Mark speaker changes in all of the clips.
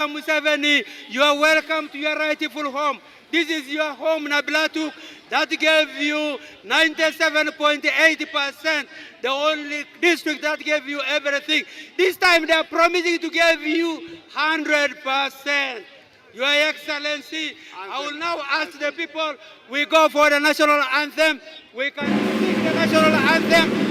Speaker 1: Museveni, you are welcome to your rightful home. This is your home, Nabilatuk, that gave you 97.8%, the only district that gave you everything. This time they are promising to give you 100%. Your Excellency, I will now ask the people, we go for the national anthem. We can sing the national anthem.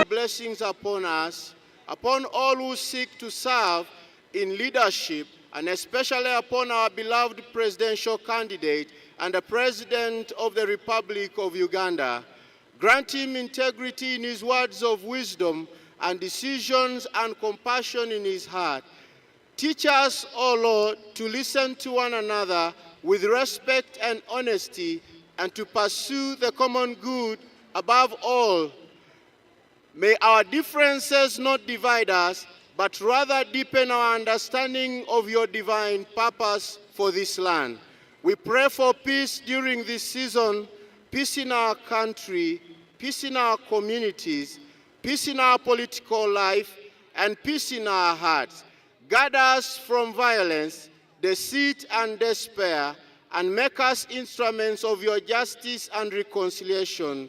Speaker 2: Blessings upon us, upon all who seek to serve in leadership, and especially upon our beloved presidential candidate and the President of the Republic of Uganda. Grant him integrity in his words of wisdom and decisions and compassion in his heart. Teach us, O Lord, to listen to one another with respect and honesty and to pursue the common good above all. May our differences not divide us, but rather deepen our understanding of your divine purpose for this land. We pray for peace during this season, peace in our country, peace in our communities, peace in our political life, and peace in our hearts. Guard us from violence, deceit, and despair, and make us instruments of your justice and reconciliation.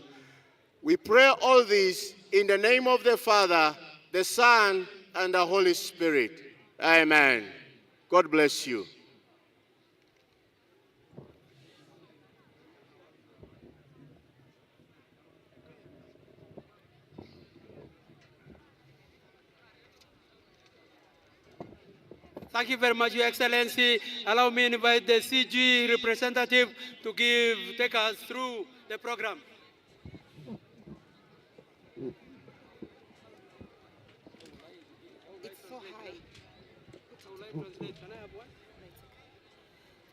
Speaker 2: We pray all this in the name of the Father, the Son, and the Holy Spirit. Amen. God bless you.
Speaker 1: Thank you very much, Your Excellency. Allow me to invite the CG representative to take us through the program.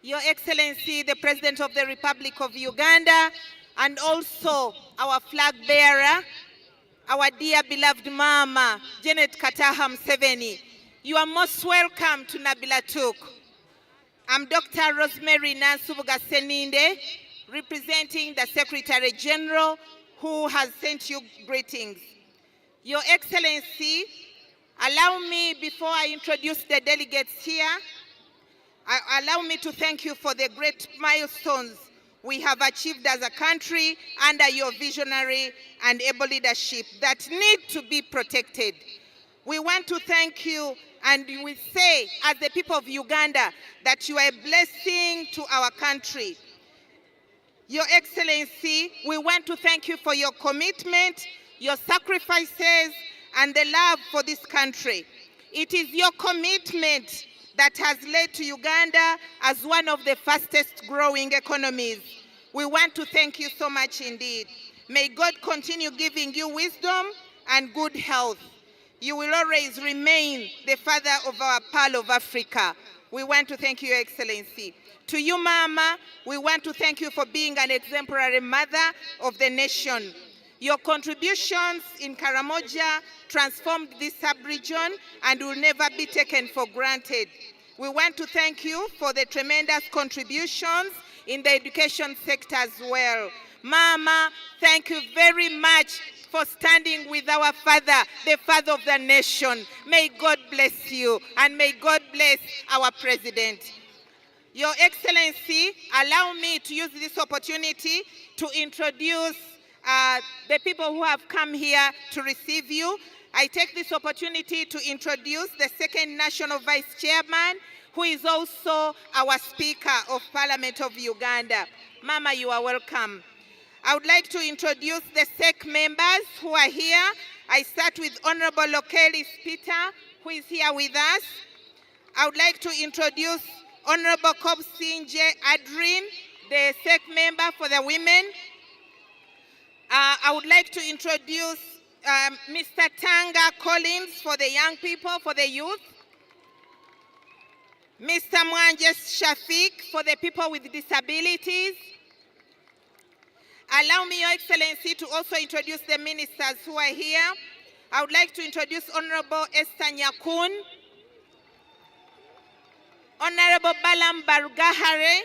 Speaker 3: Your Excellency, the President of the Republic of Uganda, and also our flag bearer, our dear beloved Mama, Janet Kataha Museveni. You are most welcome to Nabilatuk. I'm Dr. Rosemary Nansubuga Seninde, representing the Secretary General, who has sent you greetings. Your Excellency, allow me, before I introduce the delegates here, allow me to thank you for the great milestones we have achieved as a country under your visionary and able leadership that need to be protected. We want to thank you, and we say, as the people of Uganda, that you are a blessing to our country. Your Excellency, we want to thank you for your commitment, your sacrifices, and the love for this country. It is your commitment that has led to Uganda as one of the fastest growing economies. We want to thank you so much indeed. May God continue giving you wisdom and good health. You will always remain the father of our Pearl of Africa. We want to thank you, Your Excellency. To you, Mama, we want to thank you for being an exemplary mother of the nation. Your contributions in Karamoja transformed this sub-region and will never be taken for granted. We want to thank you for the tremendous contributions in the education sector as well. Mama, thank you very much for standing with our father, the father of the nation. May God bless you, and may God bless our president. Your Excellency, allow me to use this opportunity to introduce the people who have come here to receive you. I take this opportunity to introduce the second National Vice Chairman, who is also our Speaker of Parliament of Uganda. Mama, you are welcome. I would like to introduce the SEC members who are here. I start with Honorable Lokeli Peter, who is here with us. I would like to introduce Honorable Kobsinje Adrin, the SEC member for the women. I would like to introduce Mr. Tanga Collins for the young people, for the youth. Mr. Mwanjes Shafiq for the people with disabilities. Allow me, Your Excellency, to also introduce the ministers who are here. I would like to introduce Honorable Esther Nyakun, Honorable Balam Bargahare,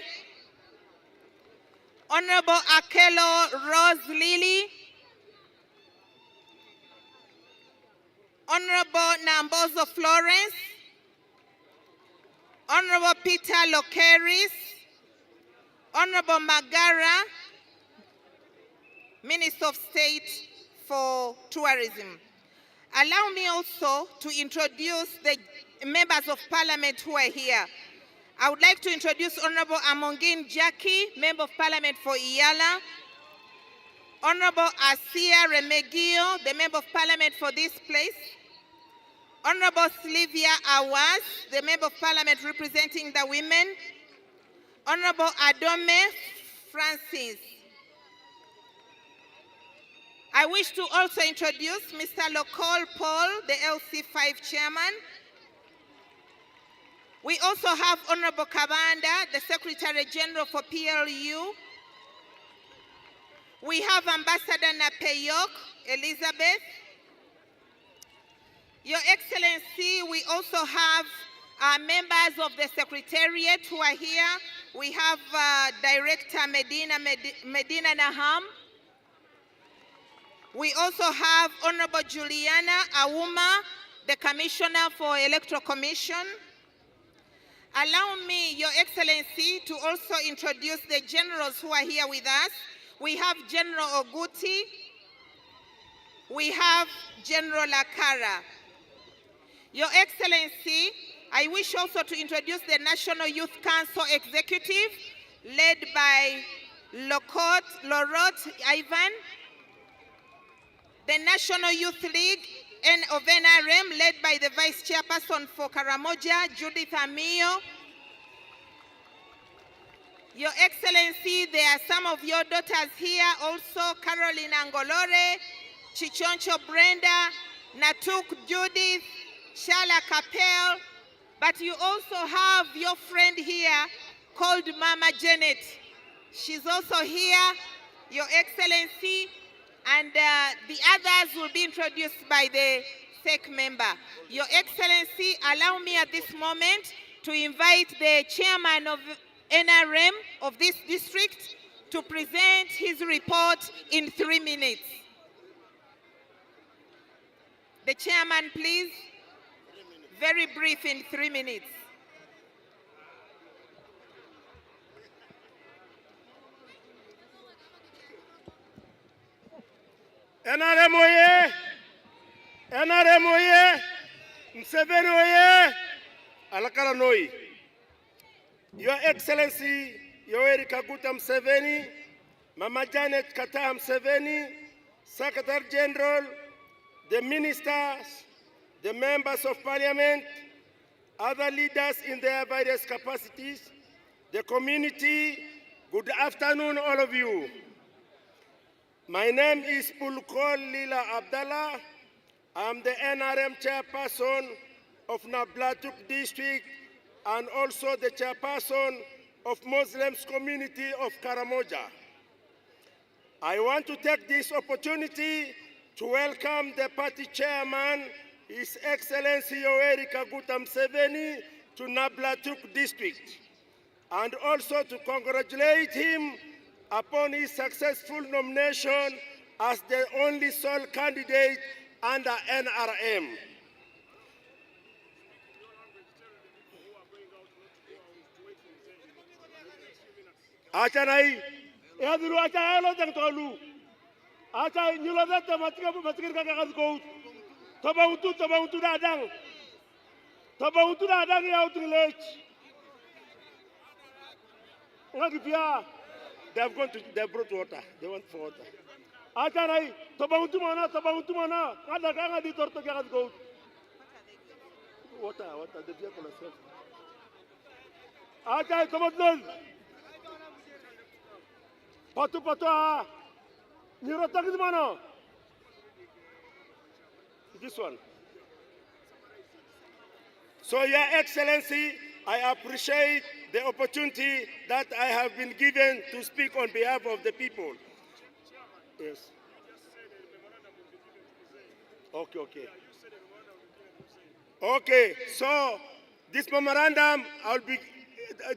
Speaker 3: Honorable Akelo Rose Lily, Honorable Nambozo Florence, Honorable Peter Lokeris, Honorable Magara, Minister of State for Tourism. Allow me also to introduce the members of Parliament who are here. I would like to introduce Honorable Amongin Jackie, Member of Parliament for Iyala. Honorable Asia Remegio, the Member of Parliament for this place. Honorable Sylvia Awas, the Member of Parliament representing the women. Honorable Adome Francis. I wish to also introduce Mr. Lokol Paul, the LC5 chairman. We also have Honorable Kabanda, the Secretary General for PLU. We have Ambassador Napeyok Elizabeth. Your Excellency, we also have members of the Secretariat who are here. We have Director Medina Naham. We also have Honorable Juliana Auma, the Commissioner for Electoral Commission. Allow me, Your Excellency, to also introduce the generals who are here with us. We have General Oguti. We have General Akara. Your Excellency, I wish also to introduce the National Youth Council Executive, led by Lorot Ivan. The National Youth League of NRM, led by the Vice Chairperson for Karamoja, Judith Amio. Your Excellency, there are some of your daughters here also, Caroline Angolore, Chichoncho Brenda, Natuk Judith, Shala Capel, but you also have your friend here called Mama Janet. She's also here, Your Excellency, and the others will be introduced by the SEC member. Your Excellency, allow me at this moment to invite the chairman of NRM of this district to present his report in 3 minutes. The chairman, please. Very brief in 3 minutes.
Speaker 4: NRM oye! NRM oye! Museveni oye! Alakala noi. Your Excellency Yoweri Kaguta Museveni, Mama Janet Kataha Museveni, Secretary General, the ministers, the members of Parliament, other leaders in their various capacities, the community, good afternoon all of you. My name is Pulkol Lila Abdallah. I'm the NRM chairperson of Nabilatuk district and also the chairperson of Muslims community of Karamoja. I want to take this opportunity to welcome the party chairman, His Excellency Yoweri Kaguta Museveni, to Nabilatuk district, and also to congratulate him upon his successful nomination as the only sole candidate under NRM. Achanai, Yadru Achalo Tolu, Acha Nulata Matika Go, Tabautu Dadang, Tabautu Dadang out to late. They brought water. They want for water. Achanai, Tabautu Mana, Adaganga di Tortogas go. Water, the vehicle itself. Ajay, come on. Patu patu Nirotang mano. This one. So, Your Excellency, I appreciate the opportunity that I have been given to speak on behalf of the people. Yes. Okay. Okay, so this memorandum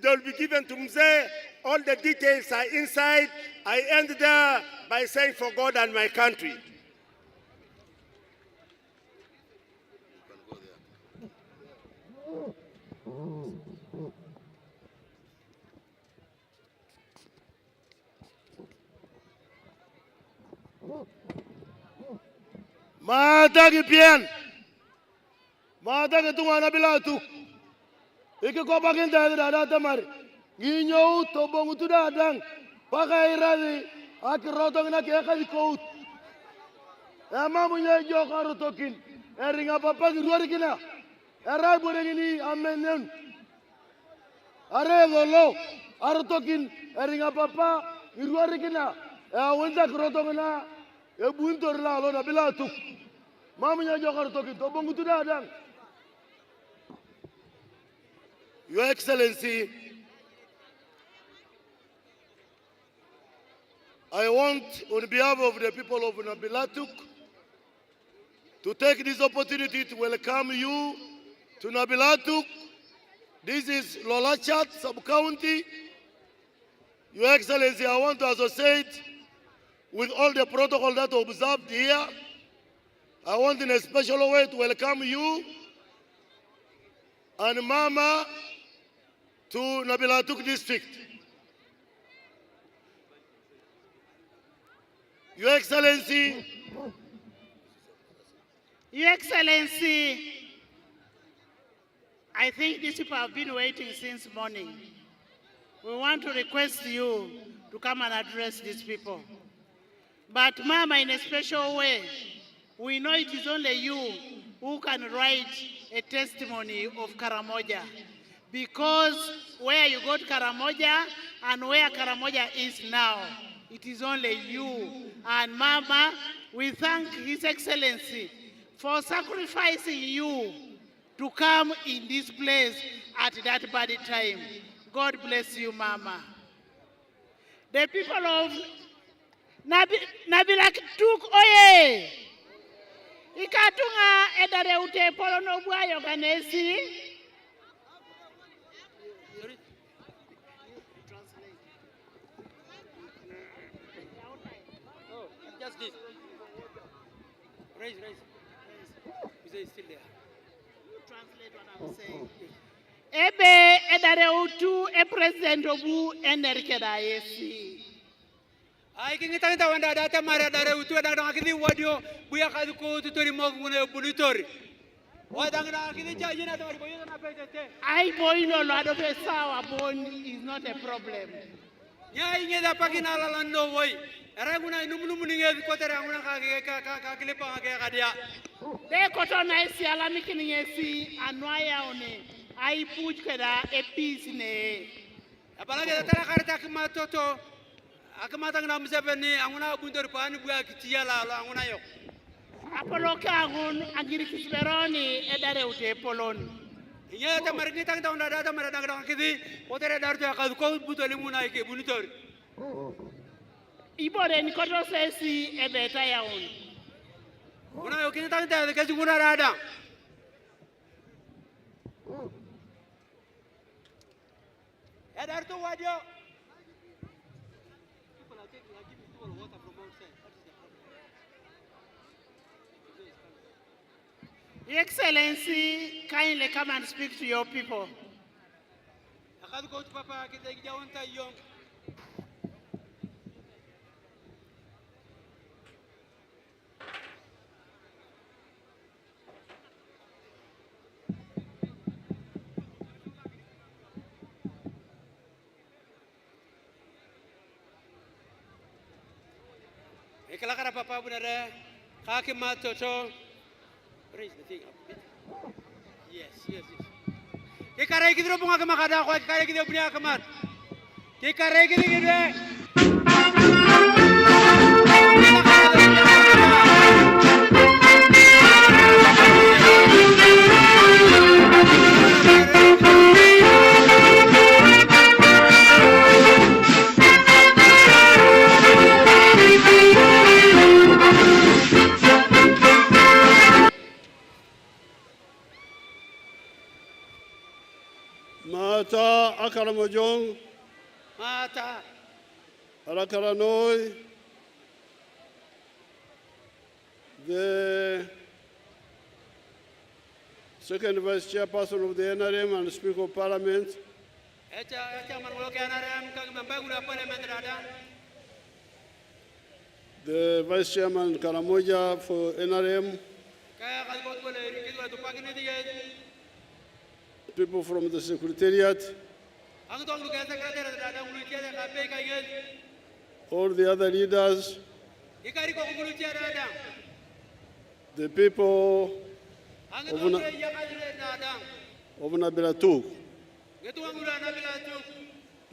Speaker 4: they'll be given to Mzee. All the details are inside. I end there by saying for God and my country.
Speaker 5: Matagi pian. Matagi tunga Nabilatuk. Ike ko bakin da tamar. Ginyo to bongu tu dadang. Pakai radi akirotong na kaya kadikot. Ama munya joka rotokin. Eringa papa giruari kina. Erai boleh gini amenen. Are lolo arotokin eringa papa giruari kina. Wenda kirotong na buntor la lo Nabilatuk. Mamunya joka rotokin to bongu tu dadang. Your Excellency, I want, on behalf of the people of Nabilatuk, to take this opportunity to welcome you to Nabilatuk. This is Lolachat sub-county. Your Excellency, I want to associate with all the protocol that are observed here. I want in a special way to welcome you and Mama to Nabilatuk district. Your Excellency,
Speaker 6: I think these people have been waiting since morning. We want to request you to come and address these people. But Mama, in a special way, we know it is only you who can write a testimony of Karamoja. Because where you got Karamoja and where Karamoja is now, it is only you. And Mama, we thank His Excellency for sacrificing you to come in this place at that bad time. God bless you, Mama. The people of Nabilatuk oye! Ikatunga edare ute polono buayo ganesi.
Speaker 1: Just this. Raise. He's still there.
Speaker 6: You translate what I'm saying. Ebe edare utu e president obu enerkeda yesi.
Speaker 1: Ay kingita wanda data mara dare utu dang akidi wadio buya kadu ko tutori mo ngune bunitori. Wadang na akidi jaji na tori boyo na pete.
Speaker 6: Ai boy no lado be sawa bon is not a problem.
Speaker 1: Ya inge da pakina la lando boy. Aranguna numunu ninge ko tere anguna ka klipa ka kadia.
Speaker 6: De koto na esi ala mikini yesi anwaya one. Ai puj keda e peace ne.
Speaker 1: Apalagi tara karta kimatoto akamata na Museveni anguna buntor pani buya kitia la anguna yo.
Speaker 6: Apolo kangun agiri kisberoni edare ute polon.
Speaker 1: Inya ta marni tang ta onda data mara dang kidi otere darto ka ko butoli muna ke bunitori.
Speaker 6: Ibore ni koto sesi ebeta yaun.
Speaker 1: Una yo kini tang ta ke nguna rada. Edarto wadio. People are giving people water from outside. What is the problem?
Speaker 6: Your Excellency, kindly come and speak to your people.
Speaker 1: Akadu ko papa ke de jawanta yong. Ekala kara papa bunare kake matoto. Raise the thing up a bit. Yes. Ke kare ki dro bunga ka makada ko kare ki punya kamat. Ke kare ki gede.
Speaker 5: Mata Akaramojong,
Speaker 1: Mata.
Speaker 5: Alakaranoi, the second vice chairperson of the NRM and Speaker of Parliament, the Vice Chairman Karamoja for NRM, people from the Secretariat, all the other leaders, the people of Nabilatuk.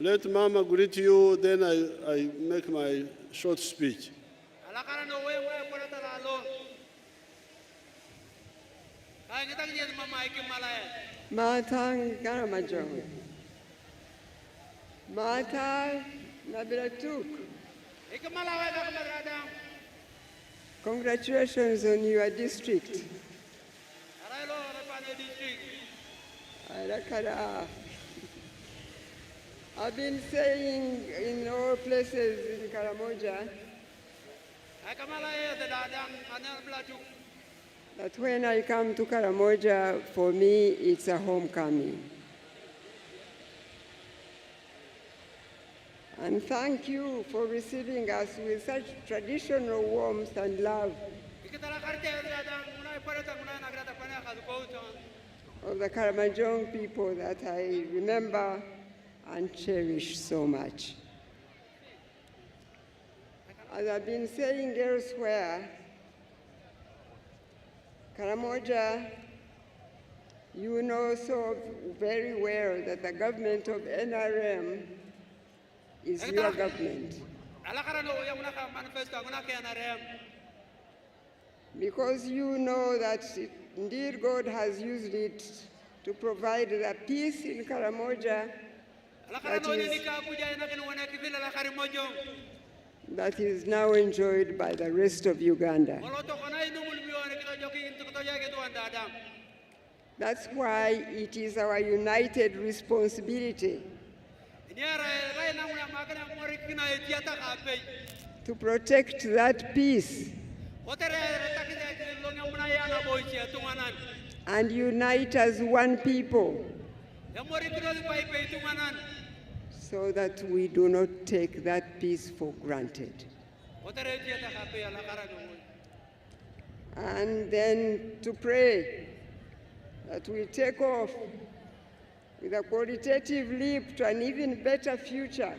Speaker 5: Let Mama greet you, then I make my short speech.
Speaker 7: Matang Karamoja. Mata Nabilatuk. Congratulations on your district. I've been saying in all places in Karamoja that when I come to Karamoja, for me, it's a homecoming. And thank you for receiving us with such traditional warmth and love of the Karamojong people that I remember and cherish so much. As I've been saying elsewhere, Karamoja, you know so very well that the government of NRM is your government. Because you know that indeed God has used it to provide the peace in Karamoja that is now enjoyed by the rest of Uganda. That's why it is our united responsibility to protect that peace and unite as one people so that we do not take that peace for granted. And then to pray that we take off with a qualitative leap to an even better future.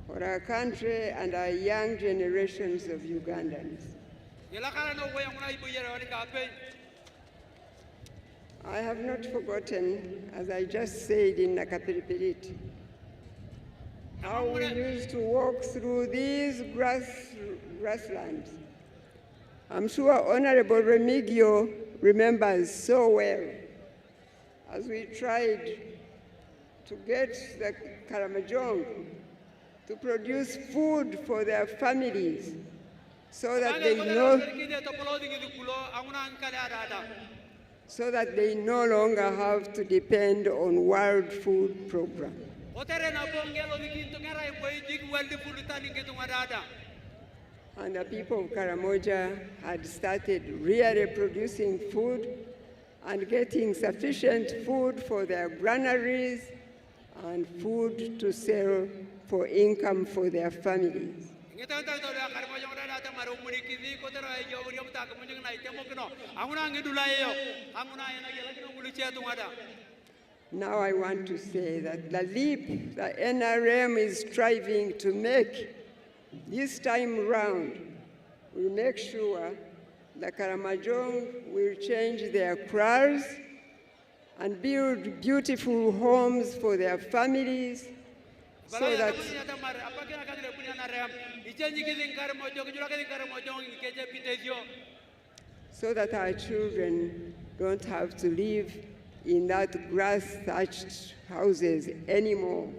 Speaker 7: For our country and our young generations of Ugandans. I have not forgotten, as I just said in Nakapiripirit, how we used to walk through these grasslands. I'm sure Honorable Remigio remembers so well as we tried to get the Karamojong to produce food for their families so that they no longer have to depend on World Food Program. And the people of Karamoja had started really producing food and getting sufficient food for their granaries and food to sell for income for their families. Now I want to say that the leap the NRM is striving to make this time round will make sure the Karamojong will change their kraals and build beautiful homes for their families so that our children don't have to live in that grass-thatched houses anymore.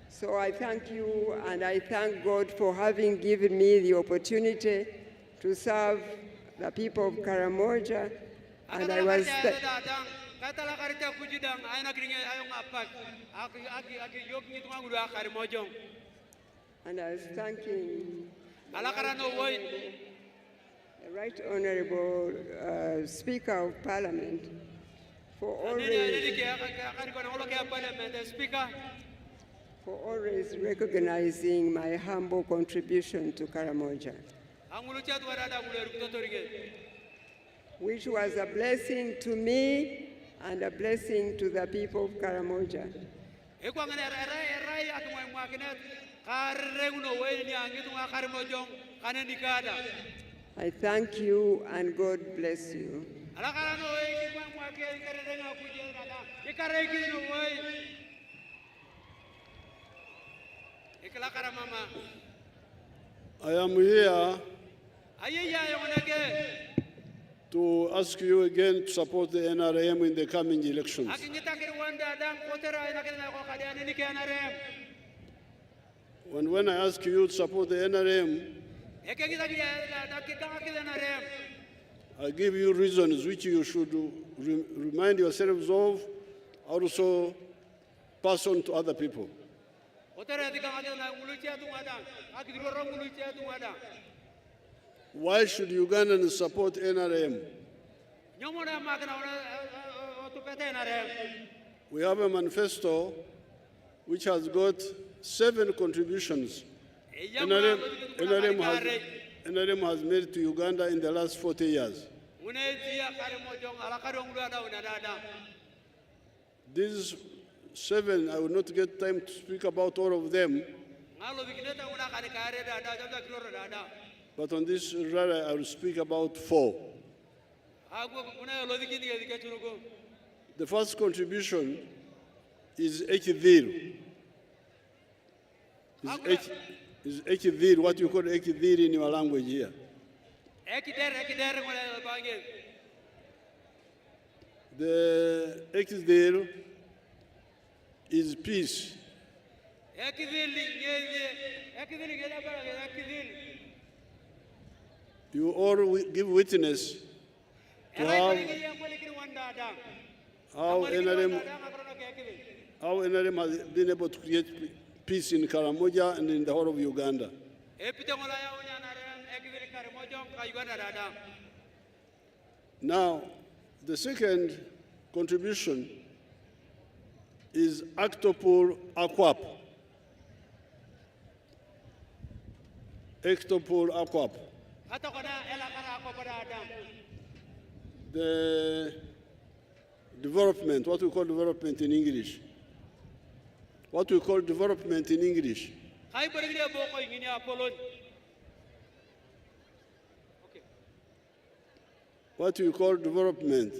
Speaker 7: So I thank you, and I thank God for having given me the opportunity to serve the people of Karamoja, and I was thanking the Right Honorable Speaker of Parliament for always recognizing my humble contribution to Karamoja, which was a blessing to me and a blessing to the people of Karamoja. I thank you and God bless you.
Speaker 5: I am here to ask you again to support the NRM in the coming elections. When I ask you to support the NRM, I give you reasons which you should remind yourselves of, also pass on to other people. Why should Ugandans support NRM? We have a manifesto which has got 7 contributions NRM has made to Uganda in the last 40 years. These 7, I will not get time to speak about all of them, but on this rally I will speak about 4. The first contribution is Ekidhir. Is Ekidhir, what you call Ekidhir in your language here? The Ekidhir is peace. You all give witness to how NRM has been able to create peace in Karamoja and in the whole of Uganda. Now, the second contribution is Actopol Aquap. Actopol Aquap. The development, what we call development in English. What we call development in English. What we call development.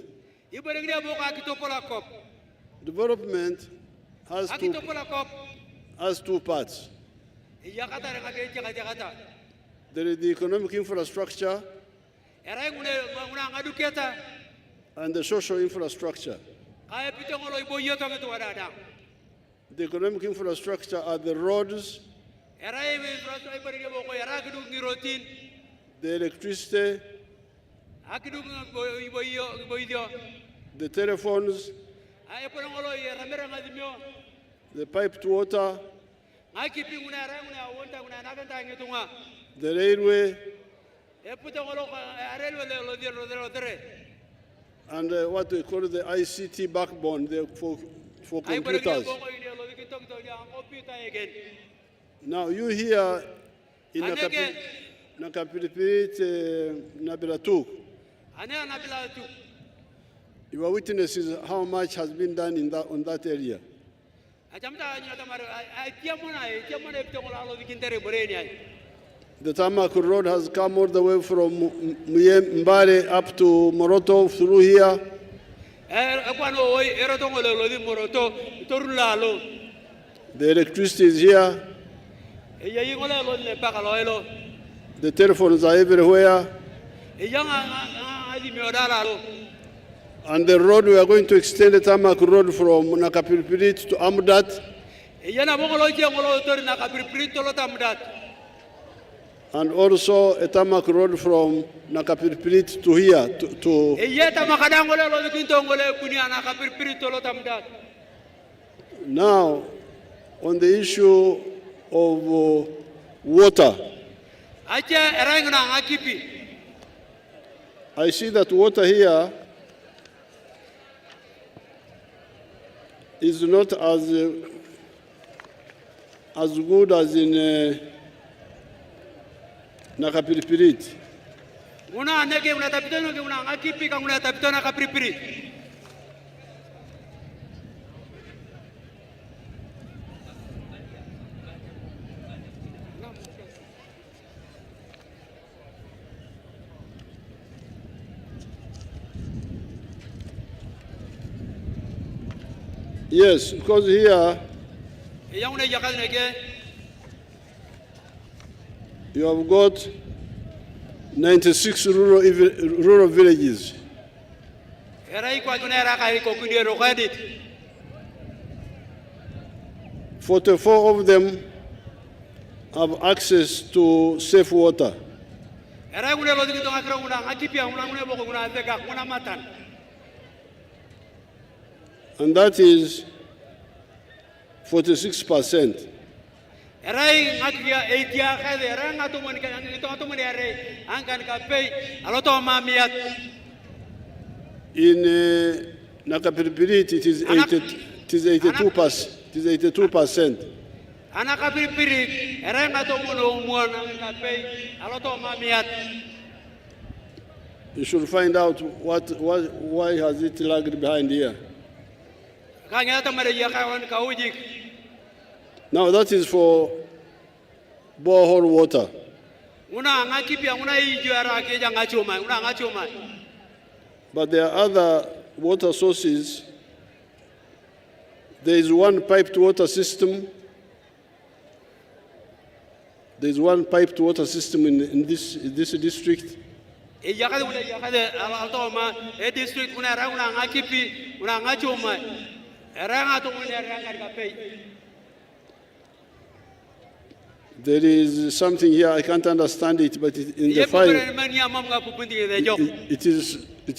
Speaker 5: Development has two parts. There is the economic infrastructure and the social infrastructure. The economic infrastructure are the roads, the electricity, the telephones, the piped water, the railway, and what we call the ICT backbone for computers. Now you here in Nabilatuk, your witnesses how much has been done on that area. The tarmac road has come all the way from Mbale up to Moroto through here. The electricity is here. The telephones are everywhere. And the road, we are going to extend the tarmac road from Nakapiripirit to Amudat. And also a tarmac road from Nakapiripirit to here, Now, on the issue of water, I see that water here is not as good as in Nakapiripirit. Yes, because here you have got 96 rural villages. 44 of them have access to safe water. And that is 46%. In Nakapiripirit, it is 82%. You should find out why has it lagged behind here. Now that is for borehole water. But there are other water sources. There is one piped water system. There is one piped water system in this district. There is something here, I can't understand it, but in the file, it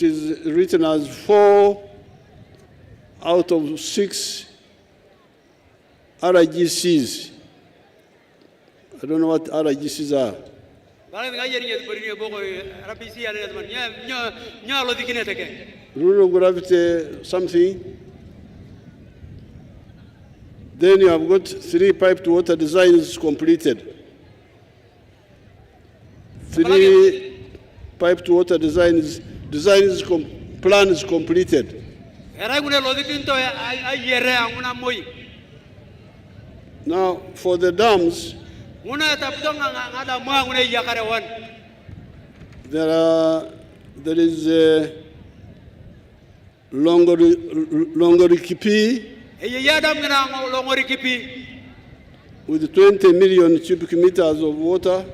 Speaker 5: is written as 4 out of 6 RGCs. I don't know what RGCs are. Rural gravity something. Then you have got 3 piped water designs completed. 3 piped water plan is completed. Now, for the dams, there is Longorikipi with 20 million cubic meters of water.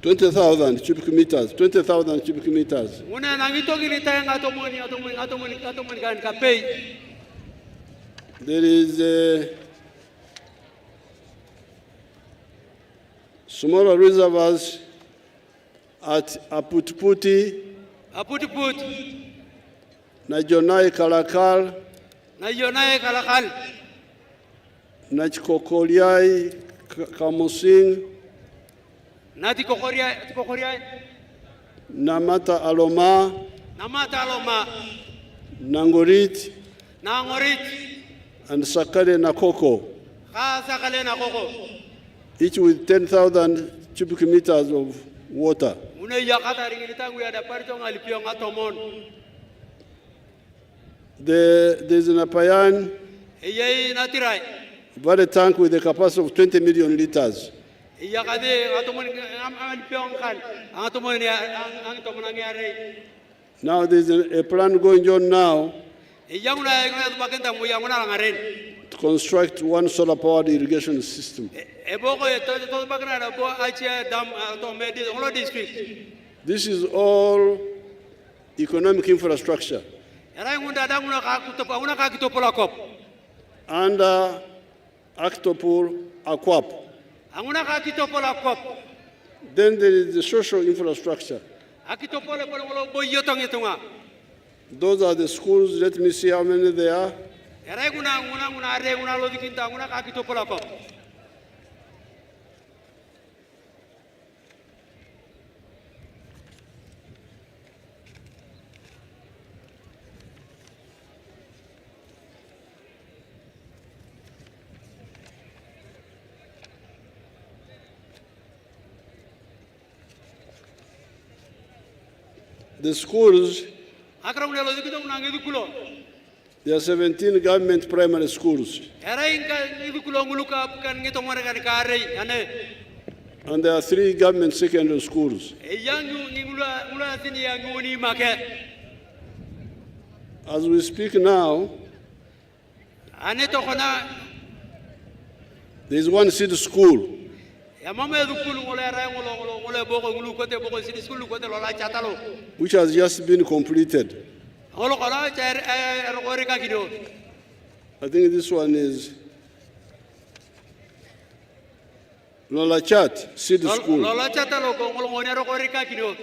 Speaker 5: 20,000 cubic meters. 20,000 cubic meters. There is smaller reservoirs at Aputputi, Najonai Kalakal, Nachikokoliai, Kamosing, Namata Aloma, Nangorit, and Sakale Nakoko, each with 10,000 cubic meters of water. There's an Apayan
Speaker 1: Yay natirai.
Speaker 5: water tank with a capacity of 20 million liters.
Speaker 1: Yakade atomon am pion kan. Atomon ang tomon ngare.
Speaker 5: Now there's a plan going on now
Speaker 1: Yanguna bagenda mo yanguna ngaren.
Speaker 5: to construct one solar-powered irrigation system.
Speaker 1: Eboko to bagana bo ache dam to medi ngolo district.
Speaker 5: This is all economic infrastructure
Speaker 1: Era ngunda danguna ka kutopa una ka kitopola kop.
Speaker 5: under Actopol Aquap.
Speaker 1: Anguna ka kitopola kop.
Speaker 5: Then there is the social infrastructure.
Speaker 1: Akitopole pole ngolo boyotong itunga.
Speaker 5: Those are the schools. Let me see how many there are.
Speaker 1: Era nguna are nguna lo dikinta nguna ka kitopola kop.
Speaker 5: The schools,
Speaker 1: Akra nguna lo dikinta nguna ngedukulo.
Speaker 5: there are 17 government primary schools,
Speaker 1: Era inka ngedukulo nguluka bukan ngitong ngara kan kare ane.
Speaker 5: and there are 3 government secondary schools.
Speaker 1: Yangu ngula tini yangu ni make.
Speaker 5: As we speak now,
Speaker 1: Ane to kona
Speaker 5: there is one city school,
Speaker 1: ya mama edukulu ngole ra ngole boko ngulu kote boko sidi skulu kote lo la chatalo.
Speaker 5: which has just been completed.
Speaker 1: Ngolo kola chair ori ka kido.
Speaker 5: I think this one is Lolachat City
Speaker 1: Lo
Speaker 5: School,
Speaker 1: la chatalo ko ngolo ngone ori ka kido.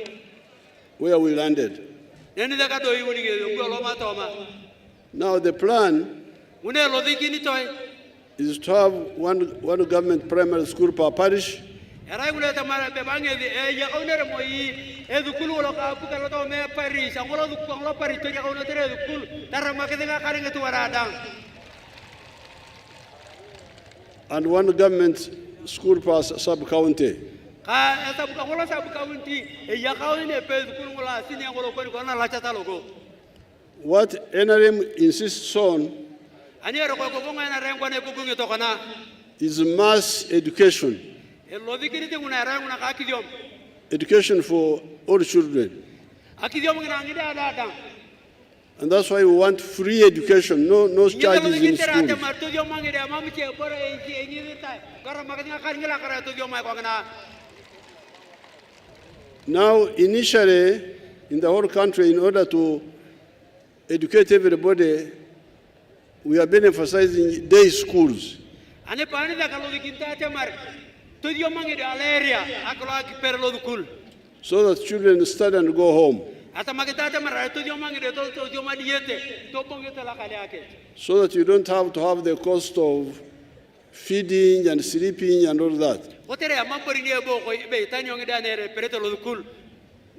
Speaker 5: where we landed.
Speaker 1: Neni daga do yuni ke ko lo ma to ma.
Speaker 5: Now the plan
Speaker 1: Une lo dikini toy.
Speaker 5: is to have one government primary school per parish,
Speaker 1: Era ngule tamara be bange ya onere mo yi edukulu lo ka buka lo to me Paris. Ngolo du ko lo Paris to ya ono tere edukulu. Tara ma ke daga kare ngetu waradang.
Speaker 5: and one government school per sub-county.
Speaker 1: Ka eta buka ngolo sa buka unti ya ka one pe edukulu ngola sini ngolo ko na la chatalo ko.
Speaker 5: What NRM insists on
Speaker 1: Ani ero ko bonga na rengwa ne bugungi to kana.
Speaker 5: is mass education,
Speaker 1: E lo dikini te nguna rengwa na ka kidiom.
Speaker 5: education for all children.
Speaker 1: Akidiom ngina ngida ada.
Speaker 5: And that's why we want free education, no charges in schools. Now, initially, in the whole country, in order to educate everybody, we have been emphasizing day schools. So that children study and go home. So that you don't have to have the cost of feeding and sleeping and all that.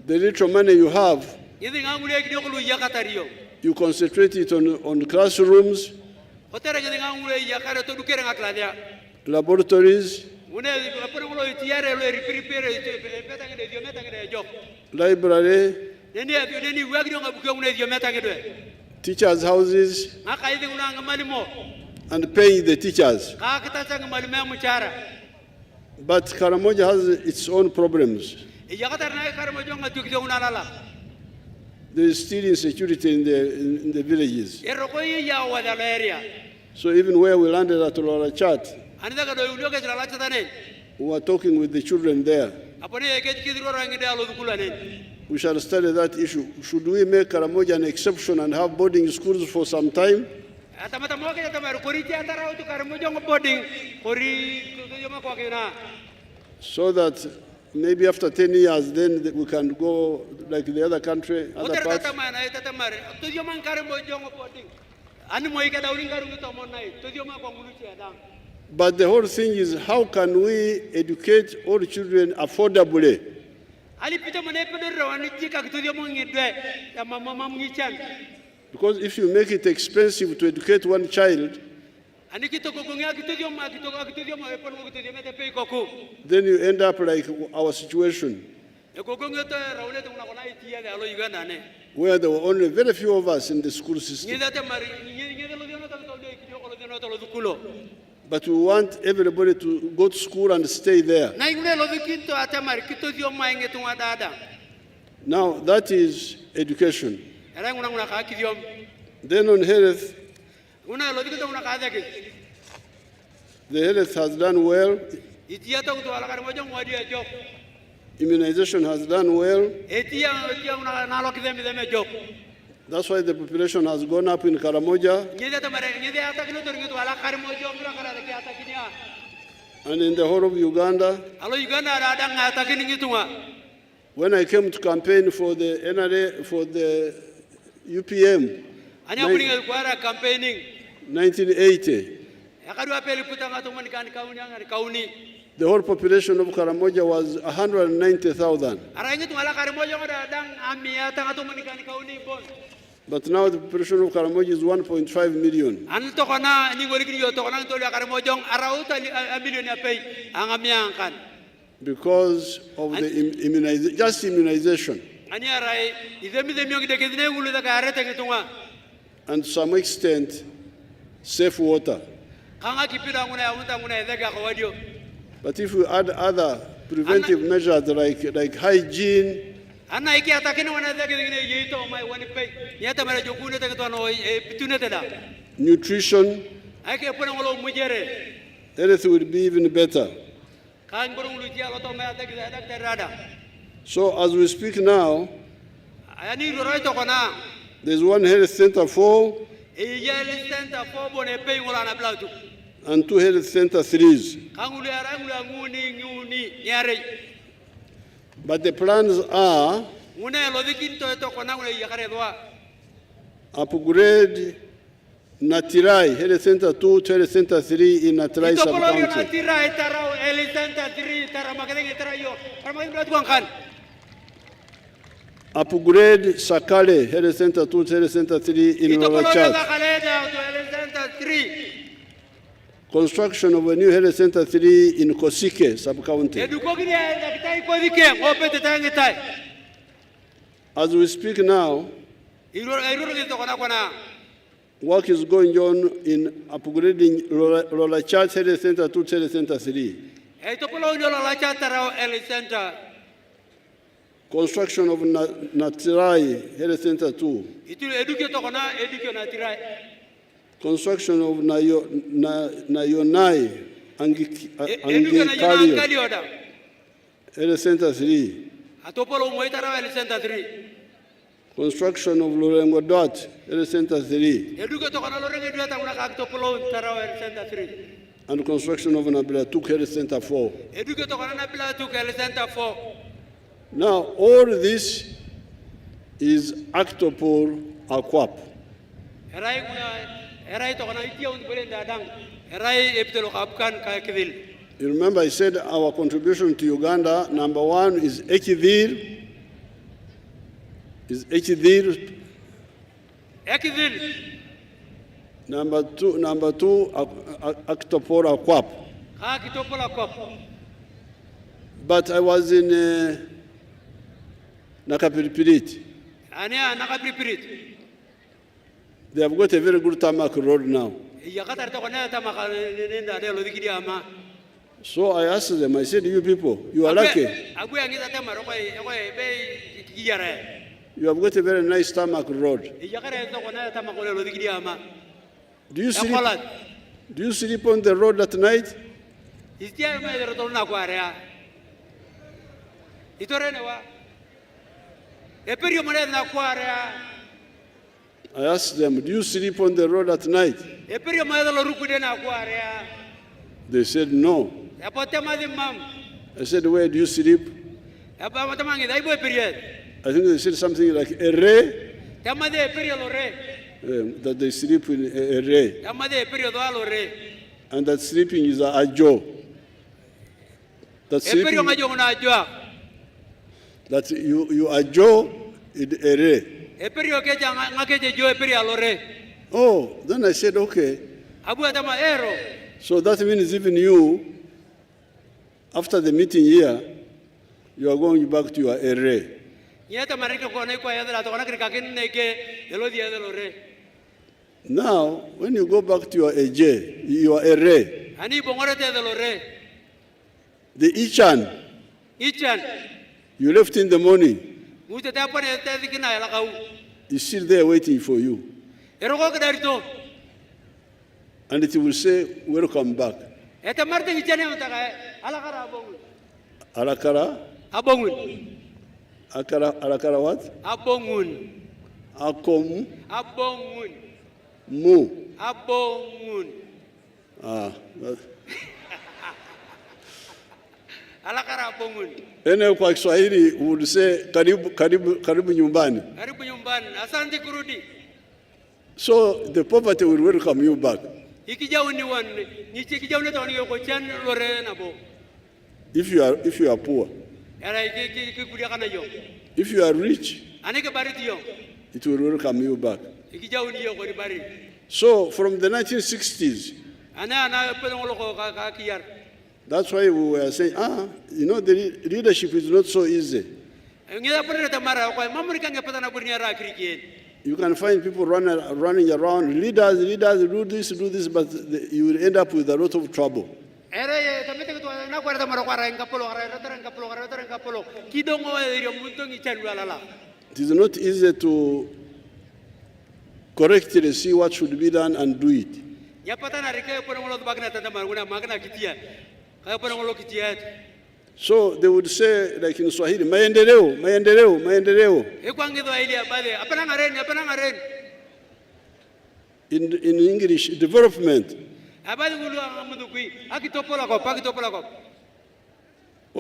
Speaker 5: The little money you have, you concentrate it on classrooms, laboratories, library, teachers' houses, and paying the teachers. But Karamoja has its own problems. There is still insecurity in the villages. So even where we landed at Lolachat, we were talking with the children there. We shall study that issue. Should we make Karamoja an exception and have boarding schools for some time? So that maybe after 10 years, then we can go like the other country, other parts. But the whole thing is, how can we educate all children affordably? Because if you make it expensive to educate one child, then you end up like our situation. where there were only very few of us in the school system. But we want everybody to go to school and stay there. Now, that is education. Then on health, the health has done well. Immunization has done well. That's why the population has gone up in Karamoja and in the whole of Uganda. When I came to campaign for the NRA, for the UPM, 1980, the whole population of Karamoja was 190,000. But now the population of Karamoja is 1.5 million. Because of the immunization. And to some extent, safe water. But if we add other preventive measures like hygiene, nutrition, health will be even better. So as we speak now, there's one health center for and 2 health center 3s. But the plans are upgrade Natirai Health Center 2 to Health Center 3 in Natirai sub-county. Upgrade Sakale Health Center 2 to Health Center 3 in Lolachat. Construction of a new health center 3 in Kosike sub-county. As we speak now, work is going on in upgrading Lolachat Health Center 2 to Health Center 3. Construction of Natirai Health Center 2. Construction of Nayonai Angikario Health Center 3. Construction of Lorengodot Health Center 3. And construction of Nabilatuk Health Center 4. Now, all this is Actopol Aquap. You remember I said our contribution to Uganda, number 1 is Ekidil. Number two, Actopol Aquap. But I was in Nakapiripirit. They have got a very good tarmac road now. So I asked them, I said, you people, you are lucky. You have got a very nice tarmac road. Do you sleep on the road at night? I asked them, do you sleep on the road at night? They said, no. I said, where do you sleep? I think they said something like Ere, that they sleep in Ere, and that sleeping is a ajo. That sleeping, that you ajo in Ere. Oh, then I said, okay. So that means even you, after the meeting here, you are going back to your area.
Speaker 1: Nyata marika ko na ko ya da to na krika kin ne ke elo dia de lore.
Speaker 8: Now, when you go back to your AJ, your array,
Speaker 1: Ani bongore te de lore.
Speaker 8: the Ichan, you left in the morning,
Speaker 1: Mute ta pone te dikina la kau.
Speaker 8: is still there waiting for you.
Speaker 1: Ero ko kedarito.
Speaker 8: And it will say, welcome back.
Speaker 1: Eta marte gichane mutaka ala kara abongun.
Speaker 8: Alakara?
Speaker 1: Abongun.
Speaker 8: Alakara what?
Speaker 1: Abongun.
Speaker 8: Akom?
Speaker 1: Abongun.
Speaker 8: Mu?
Speaker 1: Abongun. Ala kara abongun.
Speaker 8: Ene kwa Kiswahili would say, karibu nyumbani.
Speaker 1: Karibu nyumbani. Asante kurudi.
Speaker 8: So the poverty will welcome you back.
Speaker 1: Ikija uni wan ni chikija uni tawni ko chan lore na bo.
Speaker 8: If you are poor.
Speaker 1: Era ki kudia kana yo.
Speaker 8: If you are rich,
Speaker 1: Aneke bariti yo.
Speaker 8: it will welcome you back.
Speaker 1: Ikija uni yo ko ni bari.
Speaker 8: So from the 1960s,
Speaker 1: Ana pedong lo ko ka kiyar.
Speaker 8: that's why we were saying, the leadership is not so easy.
Speaker 1: Ngida pore tamara ko mamuri kanga patana burnia ra krikien.
Speaker 8: You can find people running around, leaders do this, but you will end up with a lot of trouble.
Speaker 1: Ere tamete ko na ko tamara ko ra ngapolo kidongo ero muntongi chanwa lala.
Speaker 8: It is not easy to correctly see what should be done and do it.
Speaker 1: Ya patana rike pore ngolo bagna tamara guna magna kitia. Kaya pore ngolo kitia.
Speaker 8: So they would say, like in Swahili, maendeleo. In English, development.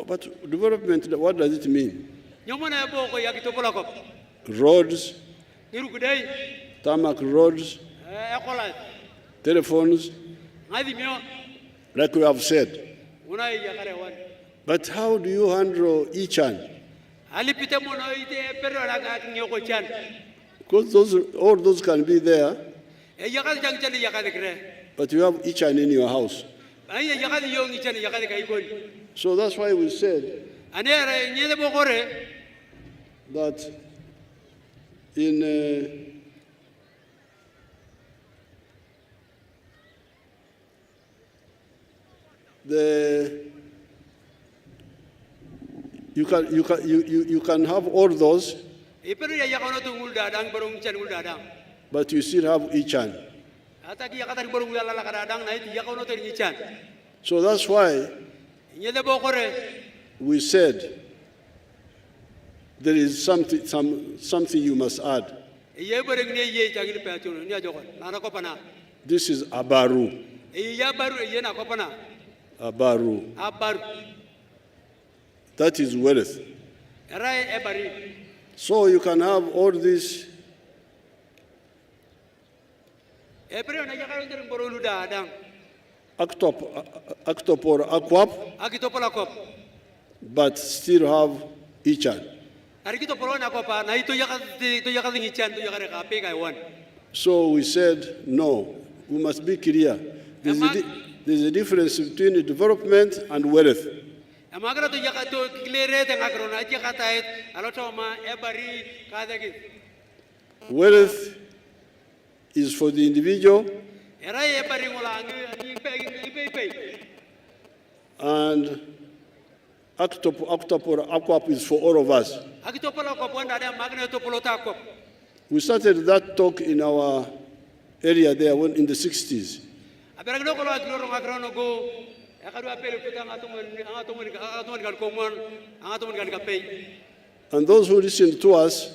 Speaker 8: But development, what does it mean? Roads, tarmac roads, telephones, like we have said. But how do you handle Ichan? Because all those can be there, but you have Ichan in your house. So that's why we said that in you can have all those, but you still have Ichan. So that's why we said there is something you must add. This is Abaru. That is wealth. So you can have all this. Actop or aquap, but still have Ichan. So we said, no, we must be clear. There's a difference between development and wealth. Wealth is for the individual, and Octop or Aquap is for all of us. We started that talk in our area there in the 60s. And those who listened to us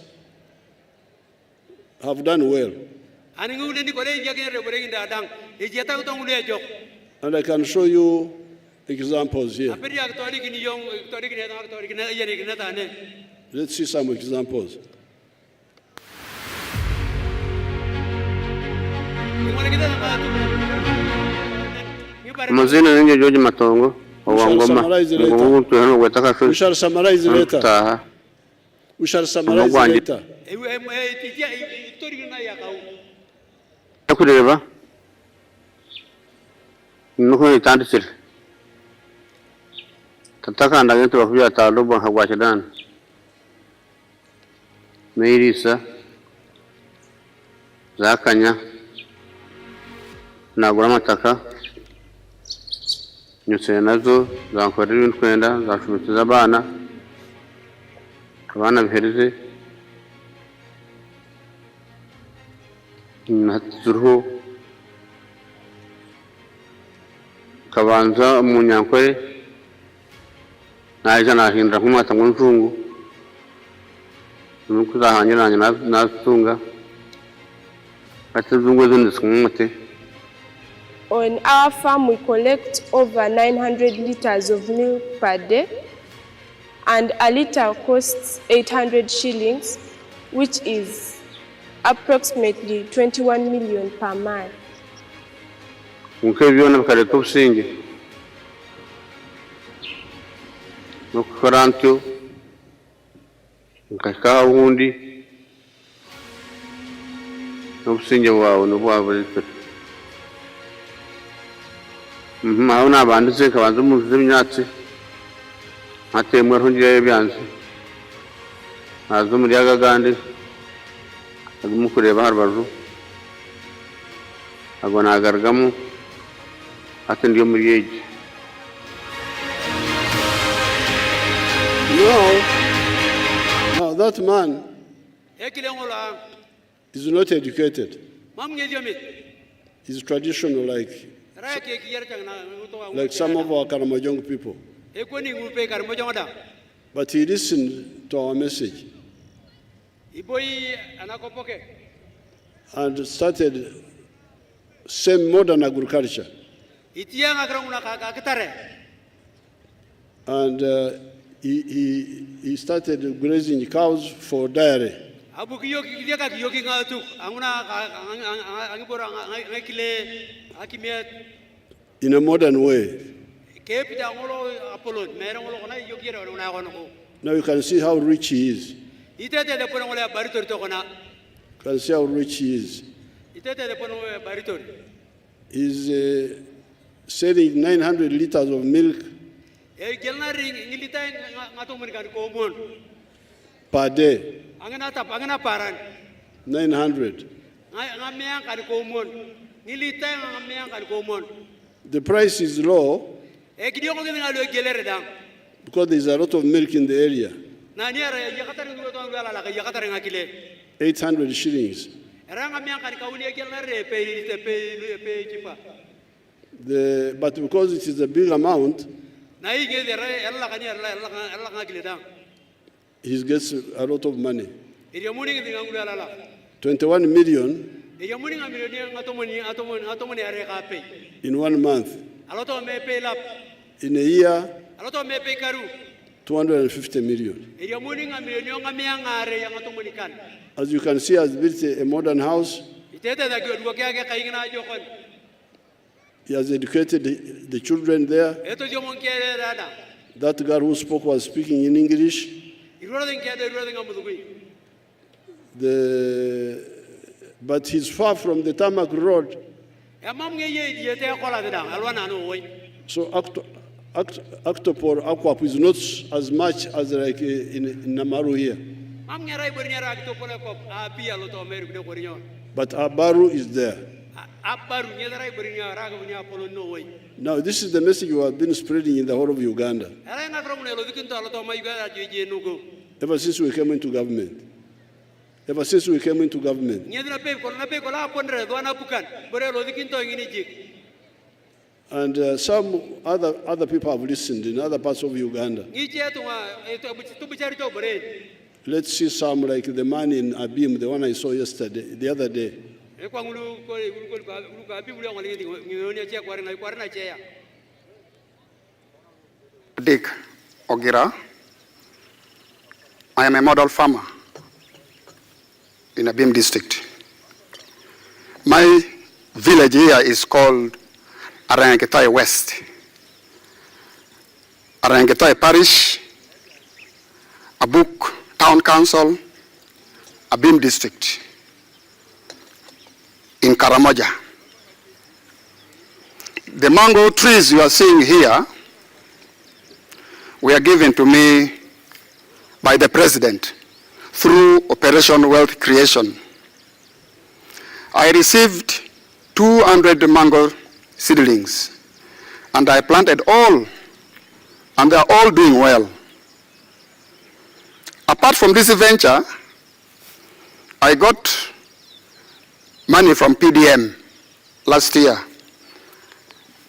Speaker 8: have done well. And I can show you examples here. Let's see some examples.
Speaker 9: Mazina ninge George Matongo Owangoma.
Speaker 8: We shall summarize later. We shall summarize later.
Speaker 9: Yakureba nuko itandikira tataka ndagento bakuya talobo hagwachidan Meirisa, Zakanya, Naguramataka, Nusenazo, Zankorin Quenda, Zakutazabana, Kavana Verize, Natsuru, Kavanza, Munyankwe, Naijana Hindra Humata Munzungu, Nukuza Hanyana Nasunga, Atazungu in the Sumate.
Speaker 10: On our farm, we collect over 900 liters of milk per day, and a liter costs 800 shillings, which is approximately 21 million per month.
Speaker 9: Unkeviona mkaretu singi. Nukurantu, nkaka undi, nukusinja wao nukuwa vizuri. Mauna banditse kabanza muzimyatsi ate mwerungiye byanze azo muri agagandi agumu kureba harbaru agona agargamu ate ndiyo muri yeje.
Speaker 8: Now that man is not educated. He's traditional like some of our Karamoja people. But he listened to our message and started same modern agriculture. And he started grazing cows for dairy. In a modern way. Now you can see how rich he is. You can see how rich he is. He's selling 900 liters of milk per day. 900. The price is low because there's a lot of milk in the area. 800 shillings. But because it is a big amount, he gets a lot of money. 21 million in 1 month. In a year, 250 million. As you can see, he has built a modern house. He has educated the children there. That girl who spoke was speaking in English. But he's far from the tarmac road. So Octopor Aquap is not as much as like in Namaru here. But Abaru is there. Now this is the message we have been spreading in the whole of Uganda ever since we came into government. And some other people have listened in other parts of Uganda. Let's see some like the man in Abim, the one I saw the other day.
Speaker 11: Dick Ogira. I am a model farmer in Abim district. My village here is called Arangetai West. Arangetai Parish, Abuk Town Council, Abim district in Karamoja. The mango trees you are seeing here were given to me by the President through Operation Wealth Creation. I received 200 mango seedlings, and I planted all, and they are all doing well. Apart from this venture, I got money from PDM last year.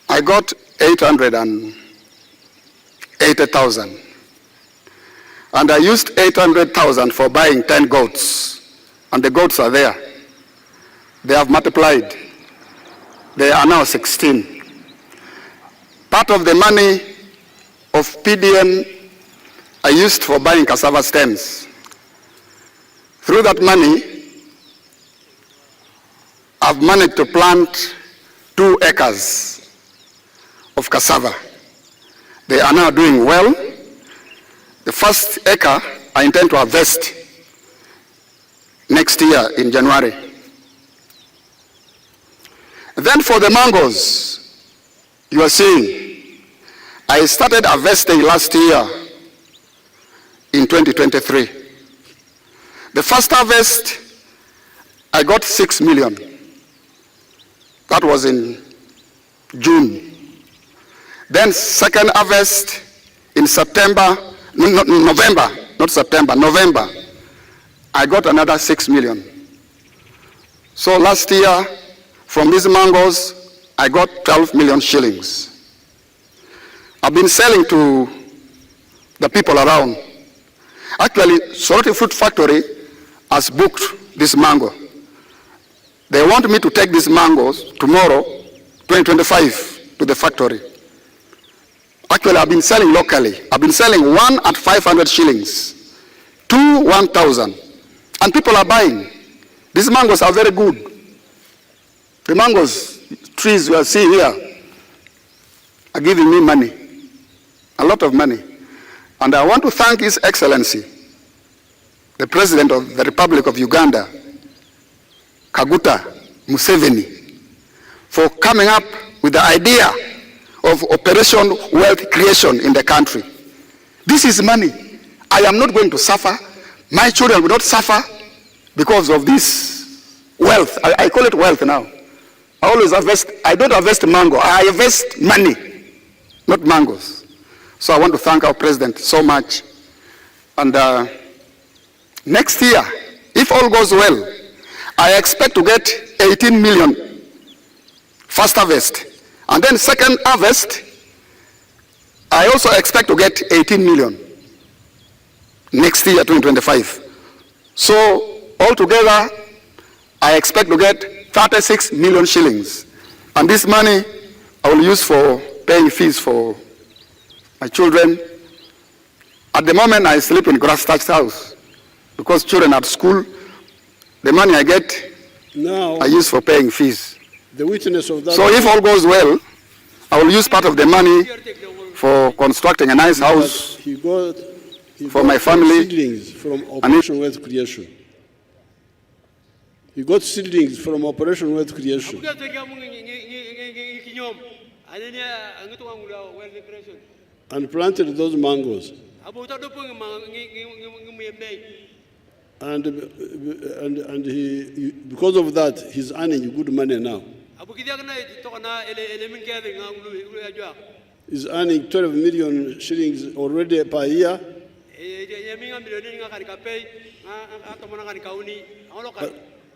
Speaker 11: I got 880,000. And I used 800,000 for buying 10 goats. And the goats are there. They have multiplied. They are now 16. Part of the money of PDM I used for buying cassava stems. Through that money, I've managed to plant 2 acres of cassava. They are now doing well. The first acre I intend to harvest next year in January. Then for the mangoes, you are seeing, I started harvesting last year in 2023. The first harvest, I got 6 million. That was in June. Then second harvest in November, I got another 6 million. So last year, from these mangoes, I got 12 million shillings. I've been selling to the people around. Actually, Soroti Fruit Factory has booked this mango. They want me to take these mangoes tomorrow, 2025, to the factory. Actually, I've been selling locally. I've been selling 1 at 500 shillings, 2 1,000, and people are buying. These mangoes are very good. The mangoes trees you are seeing here are giving me money, a lot of money. And I want to thank His Excellency, the President of the Republic of Uganda, Kaguta Museveni, for coming up with the idea of Operation Wealth Creation in the country. This is money. I am not going to suffer. My children will not suffer because of this wealth. I call it wealth now. I always harvest. I don't harvest mango. I harvest money, not mangoes. So I want to thank our president so much. And next year, if all goes well, I expect to get 18 million first harvest. And then second harvest, I also expect to get 18 million next year, 2025. So altogether, I expect to get 36 million shillings. And this money I will use for paying fees for my children. At the moment, I sleep in grass-thatched house because children are at school. The money I get, now, I use for paying fees.
Speaker 8: The witness of that.
Speaker 11: So if all goes well, I will use part of the money for constructing a nice house for my family.
Speaker 8: Seedlings from Operation Wealth Creation. He got seedlings from Operation Wealth Creation. And planted those mangoes. And he, because of that, he's earning good money now. He's earning 12 million shillings already per year.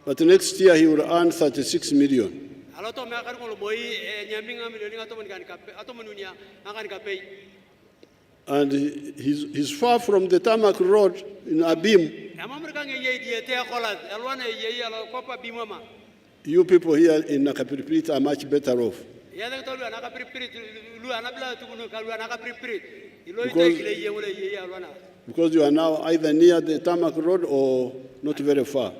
Speaker 8: But next year he will earn 36 million. And he's far from the tarmac road in Abim. You people here in Nakapiripit are much better off. Because you are now either near the tarmac road or not very far.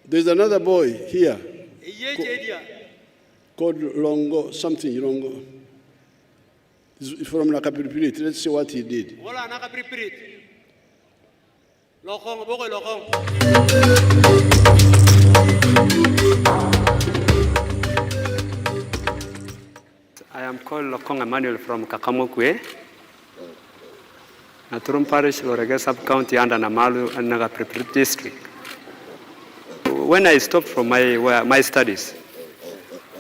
Speaker 8: There's another boy here called Longo, something Longo. He's from Nakapiripit. Let's see what he did.
Speaker 12: I am called Lokong Emmanuel from Kakamokwe. Naturum Parish, Lorege Sub-County under Namalu and Nagapriprit District. When I stopped from my studies,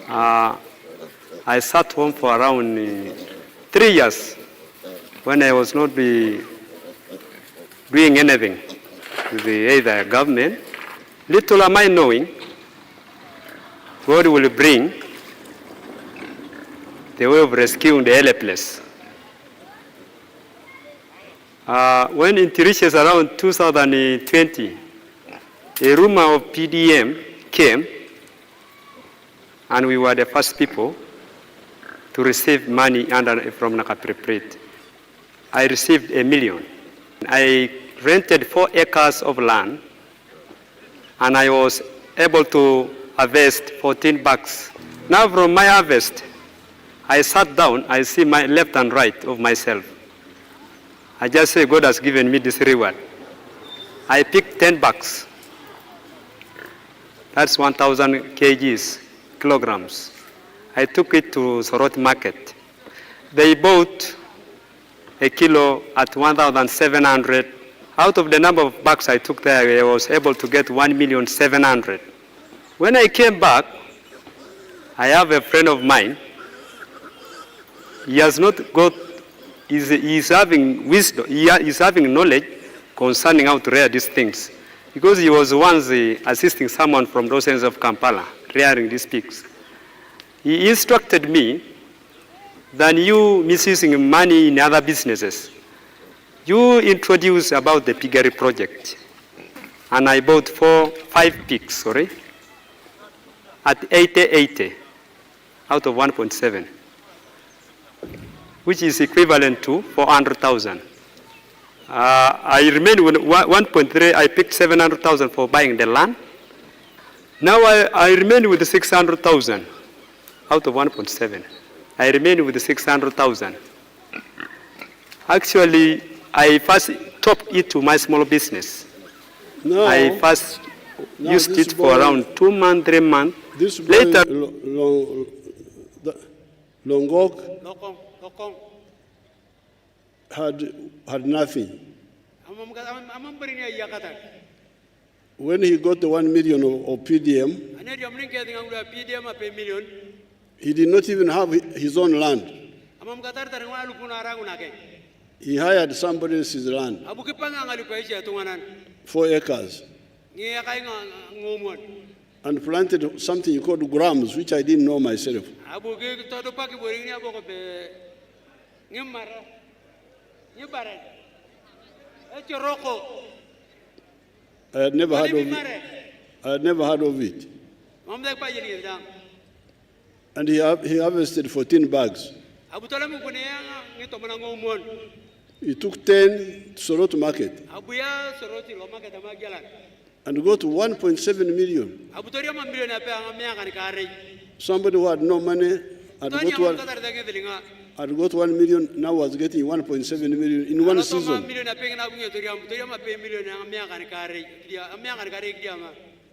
Speaker 12: I sat home for around 3 years when I was not doing anything with either government. Little am I knowing God will bring the way of rescuing the helpless. When it reaches around 2020, a rumor of PDM came, and we were the first people to receive money from Nakapriprit. I received $1 million. I rented 4 acres of land, and I was able to harvest 14 bags. Now from my harvest, I sat down, I see my left and right of myself. I just say, God has given me this reward. I picked 10 bags. That's 1,000 kilograms. I took it to Sorot market. They bought a kilo at 1,700. Out of the number of bags I took there, I was able to get 1,700,000. When I came back, I have a friend of mine. He has not got, he's having wisdom, he's having knowledge concerning how to rear these things. Because he was once assisting someone from those ends of Kampala, rearing these pigs. He instructed me that you misusing money in other businesses, you introduce about the piggery project. And I bought 5 pigs, at 80 out of 1.7, which is equivalent to 400,000. I remained with 1.3, I picked 700,000 for buying the land. Now I remain with 600,000 out of 1.7. I remain with 600,000. Actually, I first topped it to my small business.
Speaker 8: No,
Speaker 12: I first used it for around 2 months, 3 months.
Speaker 8: This
Speaker 12: Later,
Speaker 8: Longok had nothing. When he got the 1 million of PDM, he did not even have his own land. He hired somebody else's land, 4 acres, and planted something called grams, which I didn't know myself. I had never heard of it. And he harvested 14 bags. He took 10 to Sorot market and got 1.7 million. Somebody who had no money had got 1 million, now was getting 1.7 million in one season.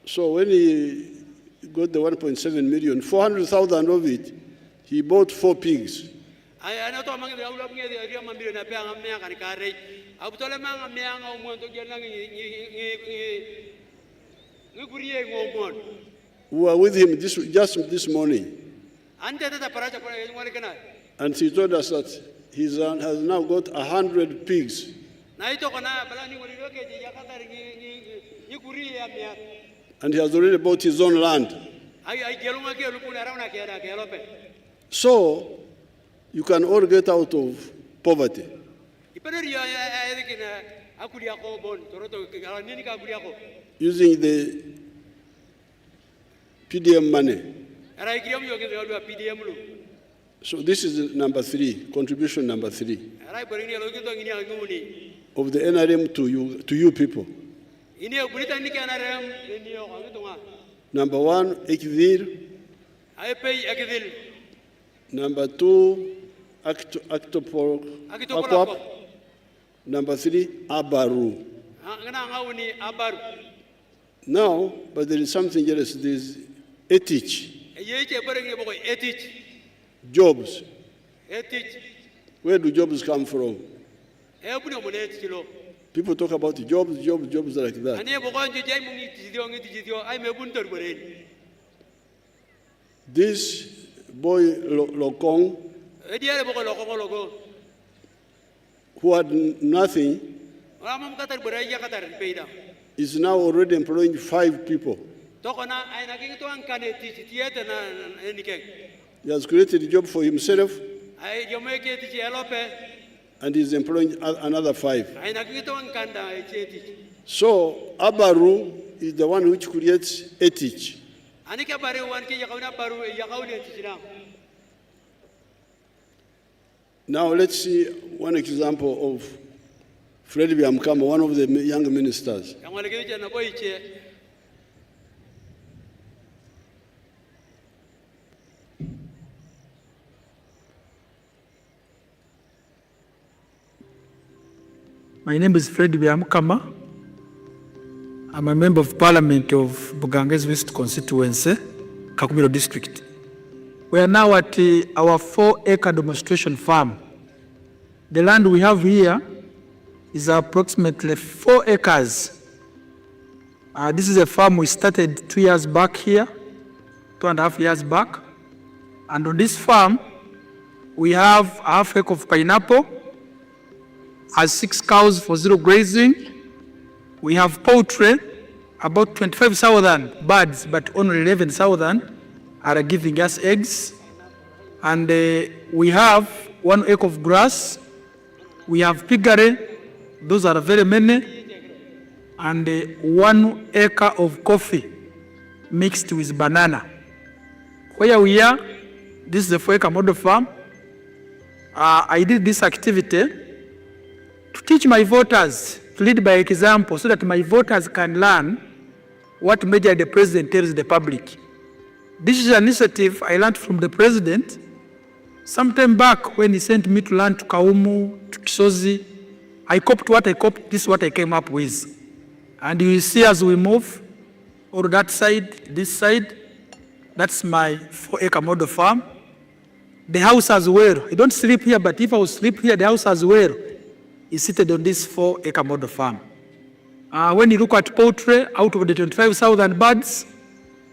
Speaker 8: So when he got the 1.7 million, 400,000 of it, he bought 4 pigs. We were with him just this morning. And he told us that he has now got 100 pigs. And he has already bought his own land. So, you can all get out of poverty. Using the PDM money. So this is number 3, contribution number 3 of the NRM to you people. Number 1, Ekvir. Number 2, Akwap. Number 3, Abaru. Now, but there is something else. There is Etich. Jobs. Where do jobs come from? People talk about jobs like that. This boy Lokong, who had nothing, is now already employing 5 people. He has created a job for himself and is employing another 5. So Abaru is the one which creates ethics. Now let's see one example of Fred Byamkama, one of the young ministers.
Speaker 13: My name is Fred Byamkama. I'm a member of Parliament of Buganges West Constituency, Kakumiro District. We are now at our 4-acre demonstration farm. The land we have here is approximately 4 acres. This is a farm we started 2 years back here, 2.5 years back. And on this farm, we have a half acre of pineapple, has 6 cows for zero grazing. We have poultry, about 25,000 birds, but only 11,000 are giving us eggs. And we have 1 acre of grass. We have piggery, those are very many. And 1 acre of coffee mixed with banana. Where we are, this is the 4-acre model farm. I did this activity to teach my voters, to lead by example, so that my voters can learn what measure the president tells the public. This is an initiative I learned from the president sometime back when he sent me to learn to Kaumu, to Kisozi. I copied what I copied, this is what I came up with. And you will see as we move, or that side, this side, that's my 4-acre model farm. The house as well. I don't sleep here, but if I would sleep here, the house as well is seated on this 4-acre model farm. When you look at poultry, out of the 25,000 birds,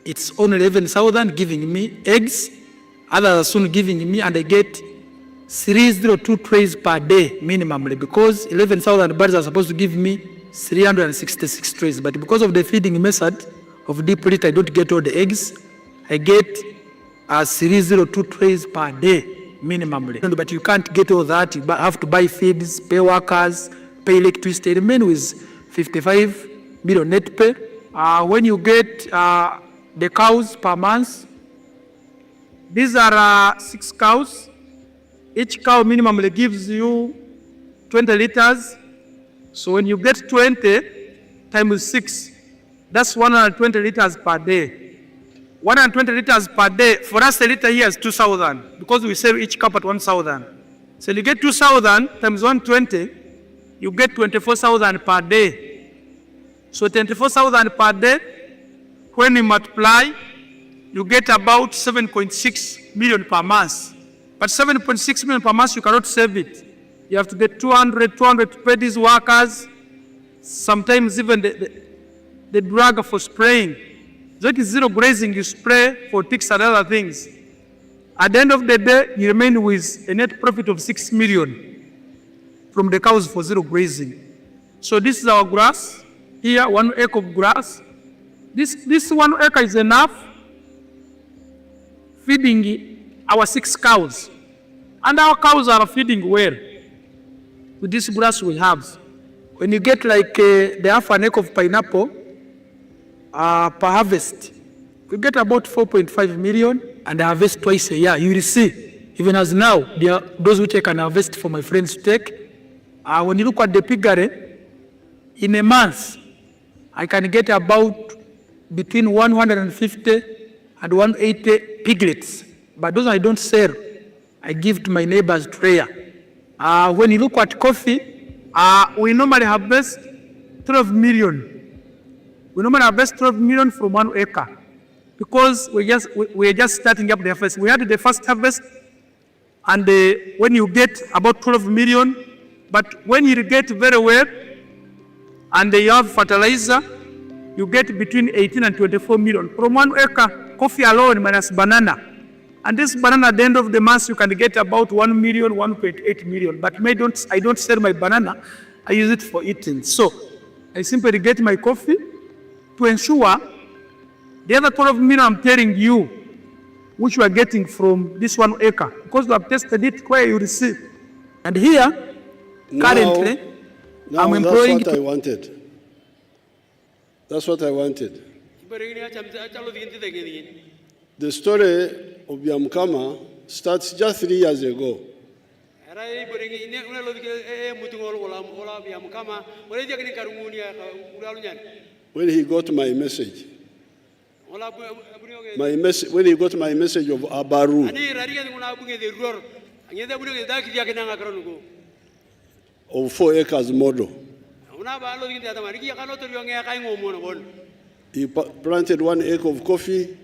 Speaker 13: it's only 11,000 giving me eggs. Others are soon giving me, and I get 302 trays per day minimally, because 11,000 birds are supposed to give me 366 trays. But because of the feeding method of deep litter, I don't get all the eggs. I get 302 trays per day minimally. But you can't get all that. You have to buy feeds, pay workers, pay electricity. Remain with 55 million net pay. When you get the cows per month, these are 6 cows. Each cow minimally gives you 20 liters. So when you get 20 times 6, that's 120 liters per day. 120 liters per day. For us, a liter here is 2,000, because we sell each cup at 1,000. So you get 2,000 times 120, you get 24,000 per day. So 24,000 per day, when you multiply, you get about 7.6 million per month. But 7.6 million per month, you cannot save it. You have to get 200 to pay these workers, sometimes even the drug for spraying. That is zero grazing, you spray for ticks and other things. At the end of the day, you remain with a net profit of 6 million from the cows for zero grazing. So this is our grass. Here, 1 acre of grass. This 1 acre is enough feeding our 6 cows. And our cows are feeding well with this grass we have. When you get like the half an acre of pineapple, per harvest, we get about 4.5 million, and I harvest twice a year. You will see, even as now, there are those which I can harvest for my friends to take. When you look at the piggery, in a month, I can get about between 150 and 180 piglets. But those I don't sell, I give to my neighbors to rear. When you look at coffee, we normally harvest 12 million. We normally harvest 12 million from 1 acre, because we're just starting up the harvest. We had the first harvest, and when you get about 12 million, But when you irrigate very well and you have fertilizer, you get between 18 and 24 million. From 1 acre, coffee alone minus banana. And this banana at the end of the month, you can get about 1 million, 1.8 million. But I don't sell my banana, I use it for eating. So I simply irrigate my coffee to ensure the other 12 million I'm telling you, which you are getting from this 1 acre, because you have tested it where you receive. And here, currently, I'm employing.
Speaker 8: That's what I wanted. That's what I wanted. The story of Byamukama starts just 3 years ago. When he got my message. When he got my message of Abaru. Of 4 acres model. He planted 1 acre of coffee,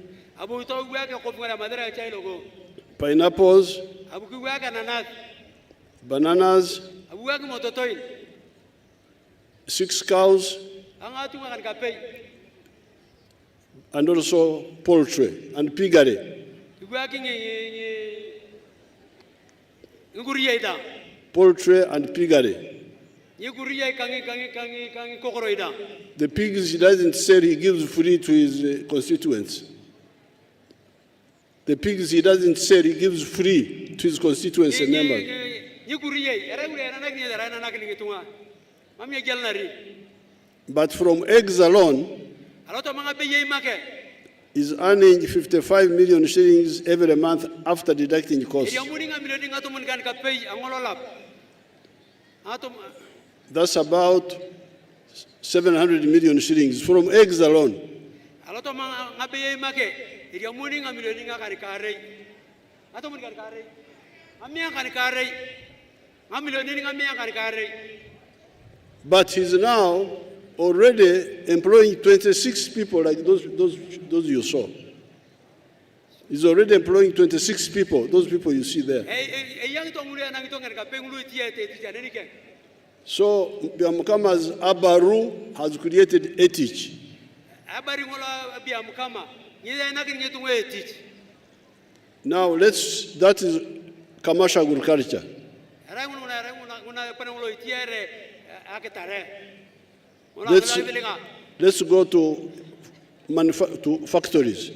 Speaker 8: pineapples, bananas, 6 cows, and also poultry and piggery. Poultry and piggery. The pigs he doesn't sell, he gives free to his constituents. The pigs he doesn't sell, he gives free to his constituents and members. But from eggs alone, is earning 55 million shillings every month after deducting costs. That's about 700 million shillings from eggs alone. But he's now already employing 26 people like those you saw. He's already employing 26 people, those people you see there. So, Byamukama's Abaru has created ethics. Now, that is commercial agriculture. Let's go to factories.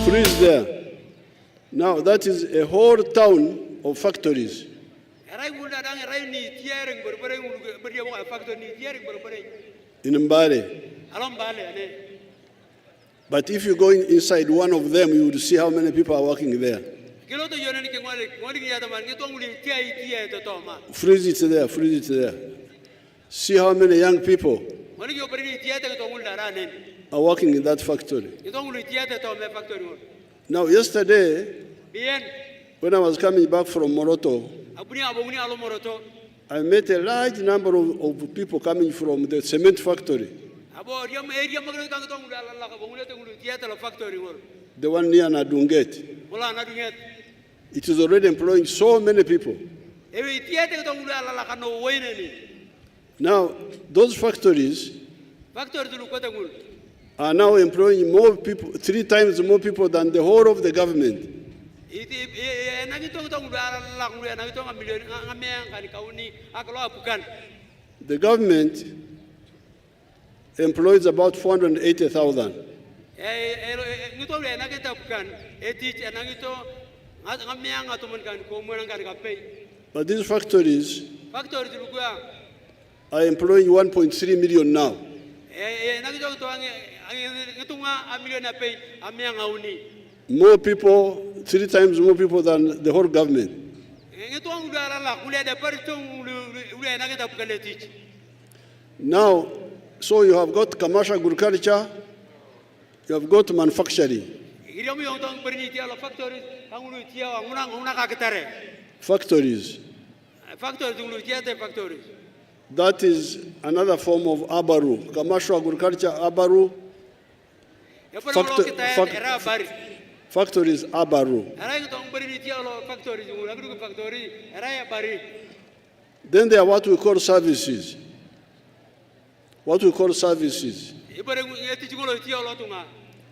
Speaker 8: Freeze there. Now that is a whole town of factories. In Mbale. But if you go inside one of them, you will see how many people are working there. Freeze it there, freeze it there. See how many young people are working in that factory. Now, yesterday, when I was coming back from Moroto, I met a large number of people coming from the cement factory. The one near Nadunget. It is already employing so many people. Now, those factories are now employing more people, 3 times more people than the whole of the government. The government employs about 480,000. But these factories are employing 1.3 million now. More people, 3 times more people than the whole government. Now, so you have got commercial agriculture, you have got manufacturing. Factories. That is another form of abaru, commercial agriculture abaru. Factories abaru. Then there are what we call services. What we call services,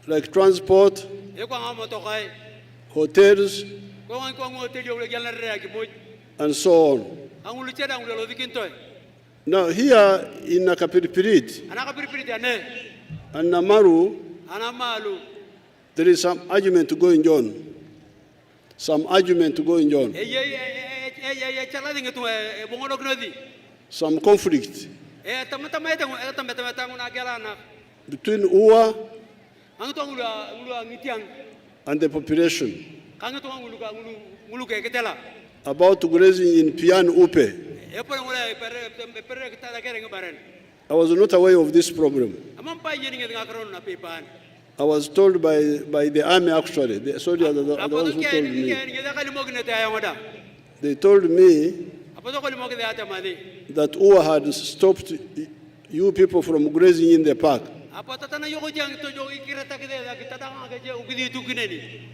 Speaker 8: like transport, hotels, and so on. Now here in Nakapiripirit and Namaru, there is some argument to go in John. Some argument to go in John. Some conflict between UA and the population about grazing in Pian Upe. I was not aware of this problem. I was told by the army, actually. The soldiers are the ones who told me. They told me that UA had stopped you people from grazing in the park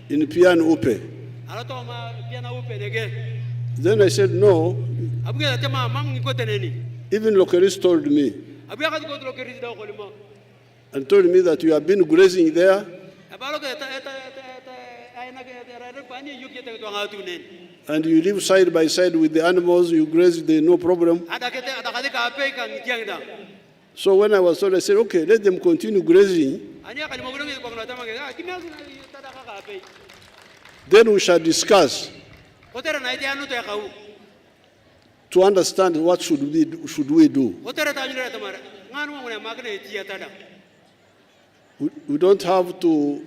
Speaker 8: in Pian Upe. Then I said, no. Even localists told me and told me that you have been grazing there and you live side by side with the animals, you graze there, no problem. So when I was told, I said, okay, let them continue grazing. Then we shall discuss to understand what should we do. We don't have to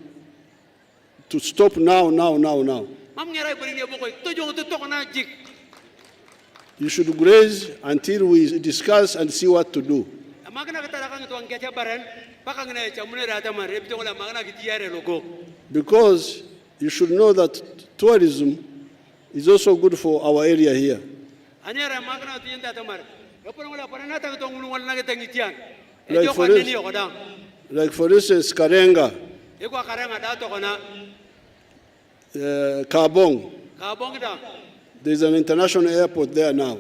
Speaker 8: stop now. You should graze until we discuss and see what to do. Because you should know that tourism is also good for our area here. Like for instance, Karenga, Kabong. There's an international airport there now.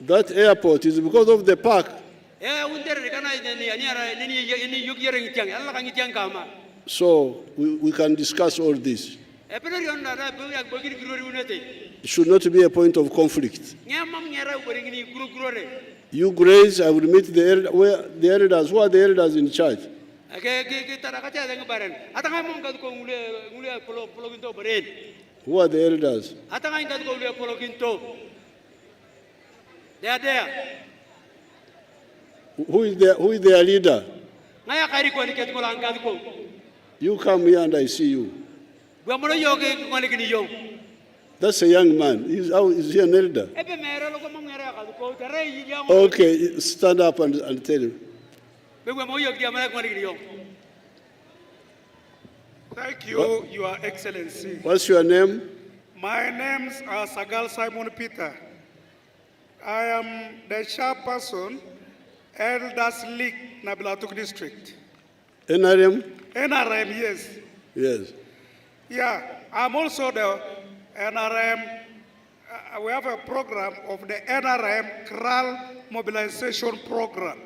Speaker 8: That airport is because of the park. So we can discuss all this. It should not be a point of conflict. You graze, I will meet the elders. Who are the elders in charge? Who are the elders?
Speaker 1: They are there.
Speaker 8: Who is their leader? You come here and I see you. That's a young man. Is he an elder? Okay, stand up and tell him.
Speaker 14: Thank you, Your Excellency.
Speaker 8: What's your name?
Speaker 14: My name is Sagal Simon Peter. I am the chairperson, Elders League, Nabilatuk District.
Speaker 8: NRM?
Speaker 14: NRM, yes.
Speaker 8: Yes.
Speaker 14: Yeah, I'm also the NRM. We have a program of the NRM CRAL Mobilization Program,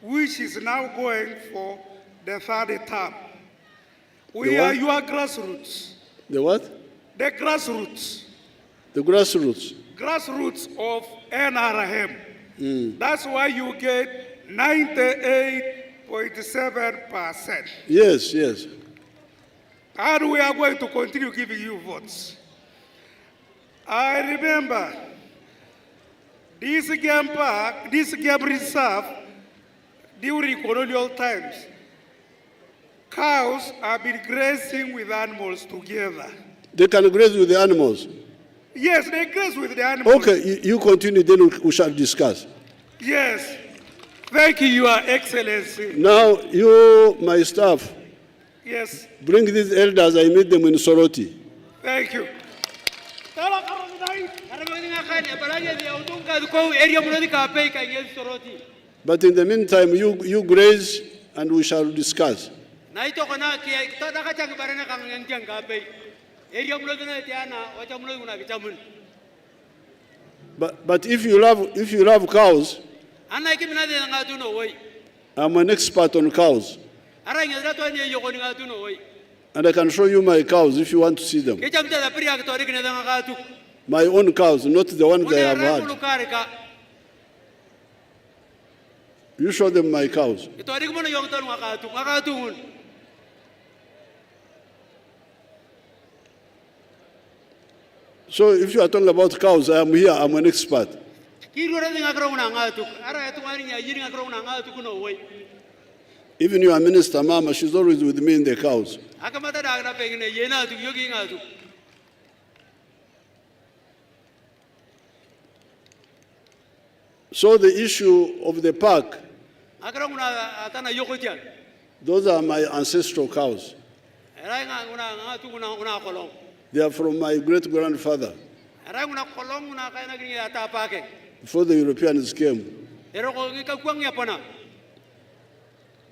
Speaker 14: which is now going for the third term. We are your grassroots.
Speaker 8: The what?
Speaker 14: The grassroots.
Speaker 8: The grassroots.
Speaker 14: Grassroots of NRM. That's why you get 98.7%.
Speaker 8: Yes, yes.
Speaker 14: And we are going to continue giving you votes. I remember this game park, this game reserve, during colonial times, cows have been grazing with animals together.
Speaker 8: They can graze with the animals?
Speaker 14: Yes, they graze with the animals.
Speaker 8: Okay, you continue, then we shall discuss.
Speaker 14: Yes. Thank you, Your Excellency.
Speaker 8: Now, you, my staff,
Speaker 14: yes,
Speaker 8: bring these elders, I meet them in Soroti.
Speaker 14: Thank you.
Speaker 8: But in the meantime, you graze and we shall discuss. But if you love cows, I'm an expert on cows. And I can show you my cows if you want to see them. My own cows, not the ones that I have had. You show them my cows. So if you are talking about cows, I am here, I'm an expert. Even your minister, Mama, she's always with me in the cows. So the issue of the park, those are my ancestral cows. They are from my great-grandfather, before the Europeans came.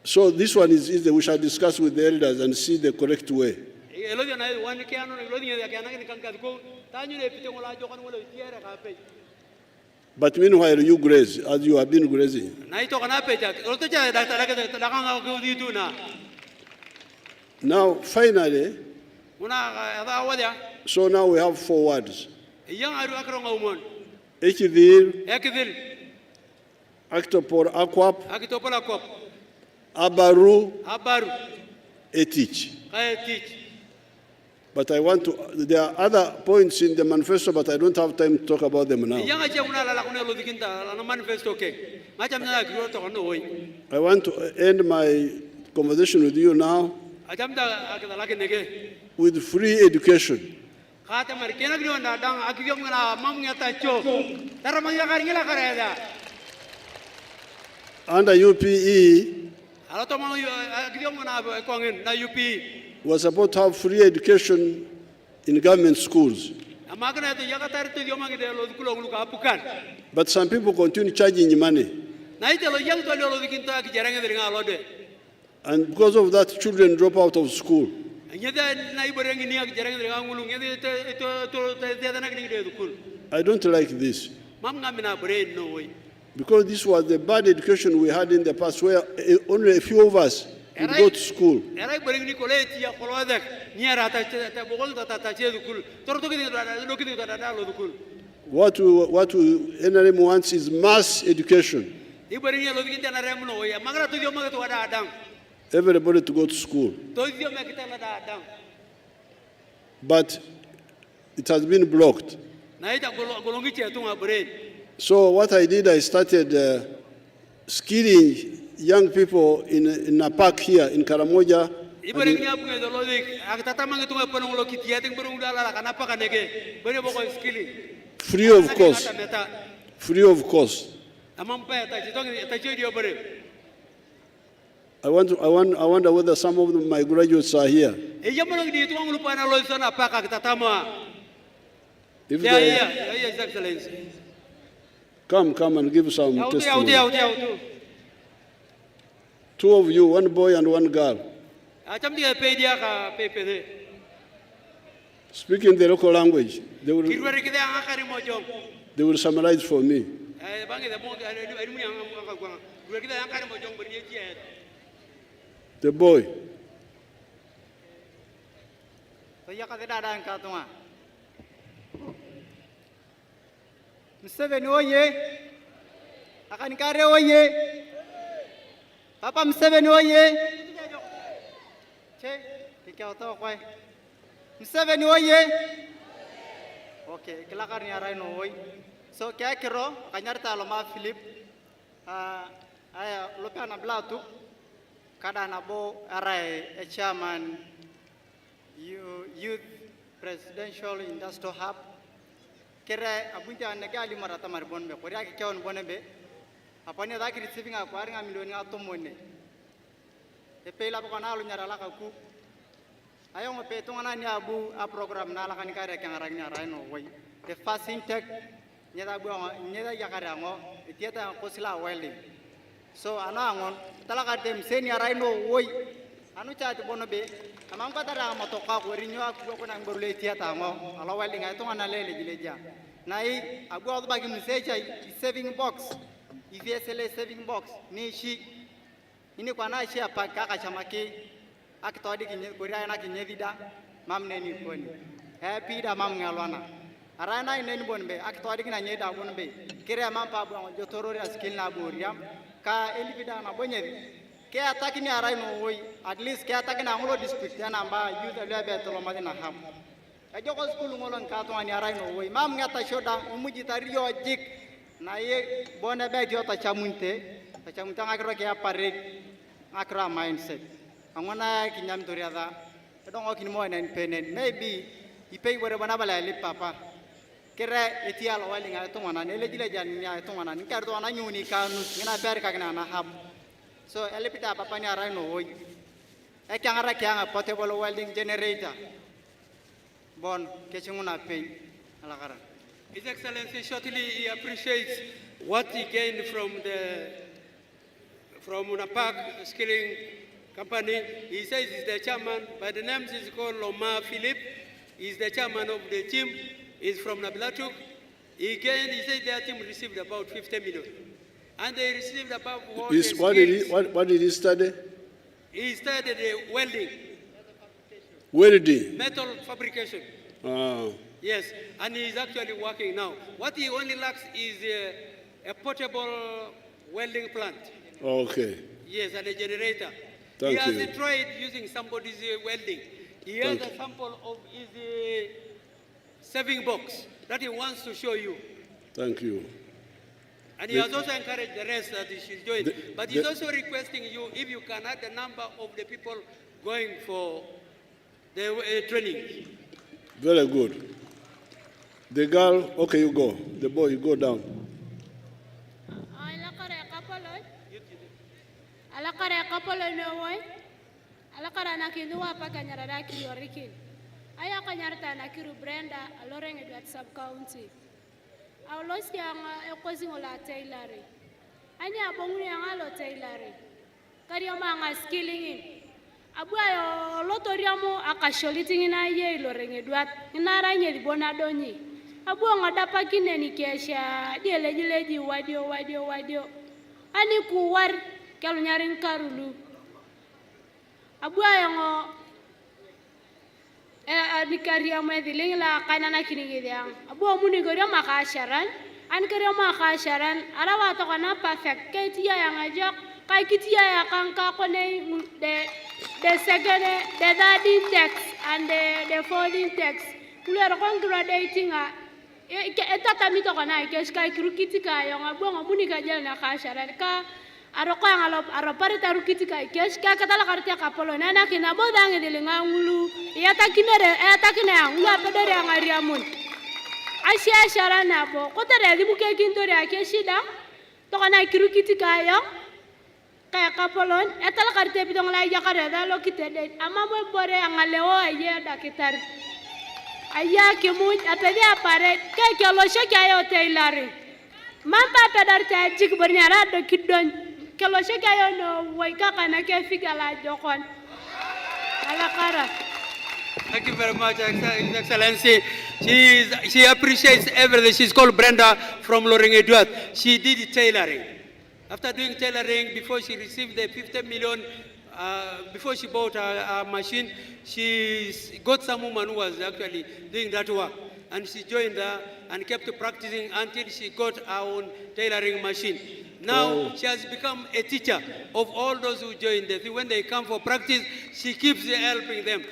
Speaker 8: So this one is easy. We shall discuss with the elders and see the correct way. But meanwhile, you graze, as you have been grazing. Now, finally, so now we have 4 words. Ekivir, Actopor Aquap, Abaru, Etich. But I want to, there are other points in the manifesto, but I don't have time to talk about them now. I want to end my conversation with you now with free education. Under UPE, we're supposed to have free education in government schools. But some people continue charging money. And because of that, children drop out of school. I don't like this. Because this was the bad education we had in the past, where only a few of us would go to school. What NRM wants is mass education. Everybody to go to school. But it has been blocked. So what I did, I started skilling young people in a park here in Karamoja. Free of cost. Free of cost. I wonder whether some of my graduates are here. If
Speaker 1: Yes, Excellency.
Speaker 8: Come and give some testimony. 2 of you, 1 boy and 1 girl. Speak in the local language. They will summarize for me. The boy.
Speaker 15: Museveni oye, akanikare oye, Papa Museveni oye, Museveni oye, okay, kilakar ni aray no oye, so kaya kiro, kanyarta aloma Philip, aya lopi Nabilatuk, kada nabo aray a chairman, youth presidential industrial hub. Kere abunti anege ali marata marbonbe kori ake kewon bonebe apane da ki receiving a kwari nga milioni nga tomone e pe la bako na lu nyara la ka ku ayo mo pe to ngana ni abu a program na la kan kare kan ragna rai no way the first intake, nyeda yakarango, itieta kosila welding. So anangon, talaka dem seni araino woi, anu chat bonobe, amam katara motoka ko rinyo aku ko nang borule itieta ngo, ala welding ay tonga nalele jileja. Nai abu adu bagi mseja saving box, IVSLA saving box ni shi. Ini kwa na shi apa kaka chamaki, akitodi kinye kuria na kinye vida, mam neni koni. Happy da mam ngalwana. Arana ineni bonbe, akitodi kina nyeda bonbe. Kire mam pa buang jotoro ya skill na buriam. Ka elivida na bonyeri. Ke ataki ni arai no woi, at least ke ataki na ngulo district ya namba youth lebe tolo madina ham. Ajoko school ngolon ka to ani arai no woi. Mam ngata shoda umuji tario jik na ye bonbe diota chamunte. Chamunta ngakro ke apare akra mindset. Angona kinyam toriada. Don't walk in more than pen. Maybe you pay whatever I live, Papa. Kere etial oiling at Tomana, Elegilajan, Tomana, Cardona, Unicanus, in a Bergana hub. So Elepita Papania Rhino, I can a portable welding generator. Bon, Kachimuna pay.
Speaker 1: His Excellency shortly he appreciates what he gained from Unapak skilling company. He says he's the chairman, by the name is called Loma Philip. He's the chairman of the team. He's from Nabilatuk. He said their team received about 50 million. And they received about what
Speaker 8: did he study?
Speaker 1: He studied welding.
Speaker 8: Welding?
Speaker 1: Metal fabrication. Yes, and he's actually working now. What he only lacks is a portable welding plant.
Speaker 8: Okay.
Speaker 1: Yes, and a generator.
Speaker 8: Thank you.
Speaker 1: He hasn't tried using somebody's welding. He has a sample of his saving box that he wants to show you.
Speaker 8: Thank you.
Speaker 1: And he has also encouraged the rest that he should join. But he's also requesting you, if you can add the number of the people going for the training.
Speaker 8: Very good. The girl, okay, you go. The boy, you go down.
Speaker 16: Alakara kapolo no way. Alakara nakinua paka nyarada kiriorikin. Aya kanyarta nakiru Brenda aloreng edwat sub county. Aulos yang ekozingola tailare. Anya abonguni yang alo tailare. Karioma nga skilling in. Abuayo lotoriamo akasholiting ina ye loreng edwat. Inara nye libona donyi. Abuo ngadapa kineni kesha. Dieleji wadio. Ani kuwar kalu nyaring karulu. Abuayo ngo adikaria mwediling la kanana kinigidang. Abuo muni goria makasharan. An goria makasharan. Arawa to kana perfect. Kaitia yang ajak. Kai kitia ya kanka kone the second, the third text and the fourth text. We are graduating. Eta kami to kana ikes kai kirukitika yang abuo muni kajal na kasharan ka. Aroko yang aropare tarukiti kai kes ka katala kartia kapolo nana kina bodang edilinga ngulu ya takine ngulu apedere ngariamun asia sharana bo kotere dibuke kintori akeshida to kana kirukiti kayo kaya kapolon etala kartia bidong la yakare da lokite de amamo bore angalewo aye dakitar aya kimuj apedi apare ke kelo shekayo tailare mamba pedar ta jik bernyara do kidon Kelo shekayo no waika kana ke figala jokon. Alakara.
Speaker 1: Thank you very much, His Excellency. She appreciates everything. She's called Brenda from Loring Edward. She did tailoring. After doing tailoring, before she received the 50 million, before she bought a machine, she got some woman who was actually doing that work. And she joined her and kept practicing until she got her own tailoring machine. Now she has become a teacher of all those who join the thing. When they come for practice, she keeps helping them.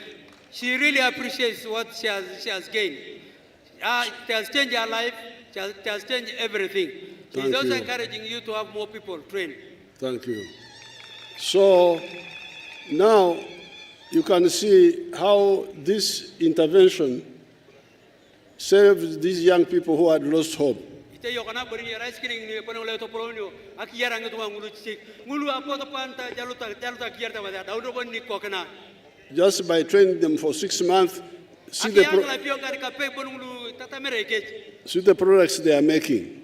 Speaker 1: She really appreciates what she has gained. It has changed her life. It has changed everything. She's also encouraging you to have more people trained.
Speaker 8: Thank you. So now you can see how this intervention saved these young people who had lost hope. Just by training them for 6 months, see the products they are making.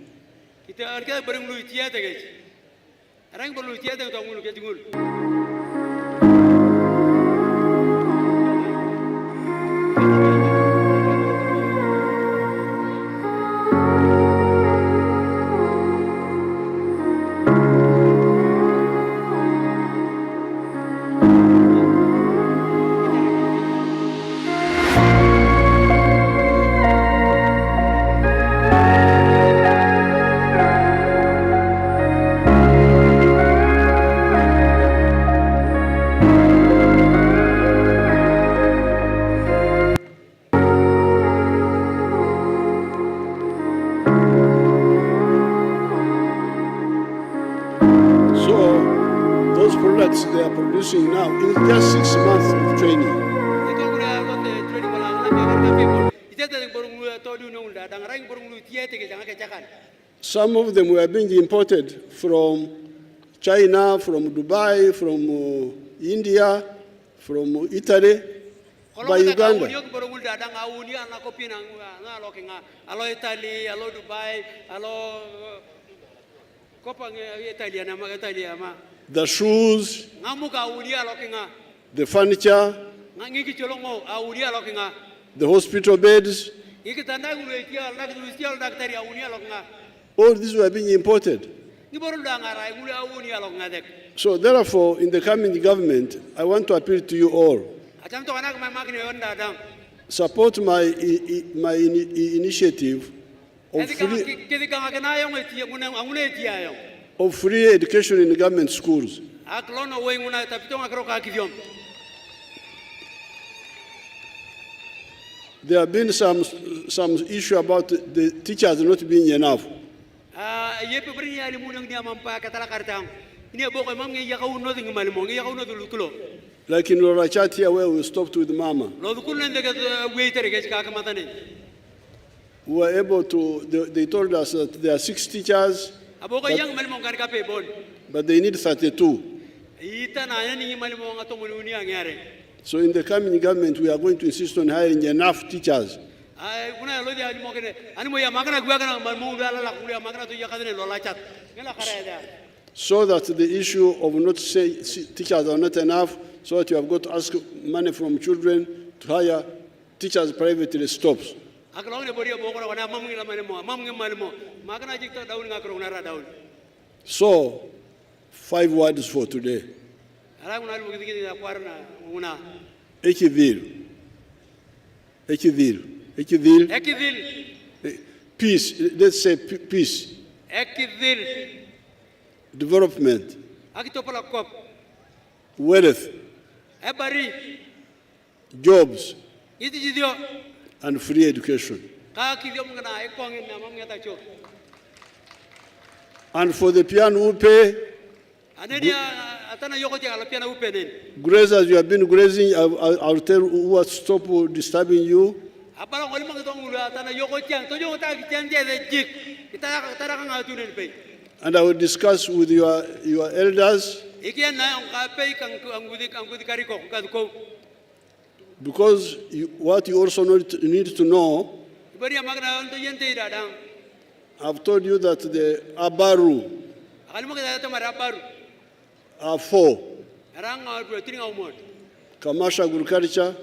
Speaker 8: Products they are producing now in just 6 months of training. Some of them were being imported from China, from Dubai, from India, from Italy, by Uganda. The shoes, the furniture, the hospital beds, all these were being imported. So therefore, in the coming government, I want to appeal to you all. Support my initiative of free education in government schools. There have been some issue about the teachers not being enough. Like in Lorachat here where we stopped with Mama. We were able to, they told us that there are 6 teachers, but they need 32. So in the coming government, we are going to insist on hiring enough teachers. So that the issue of not saying teachers are not enough, so that you have got to ask money from children to hire teachers privately stops. So, 5 words for today. Ekivil. Peace. Let's say peace. Development. Wealth. Jobs. And free education. And for the piano who pay, grazers, you have been grazing, I'll tell who will stop disturbing you. And I will discuss with your elders. Because what you also need to know, I've told you that the Abaru are 4. Commercial agriculture,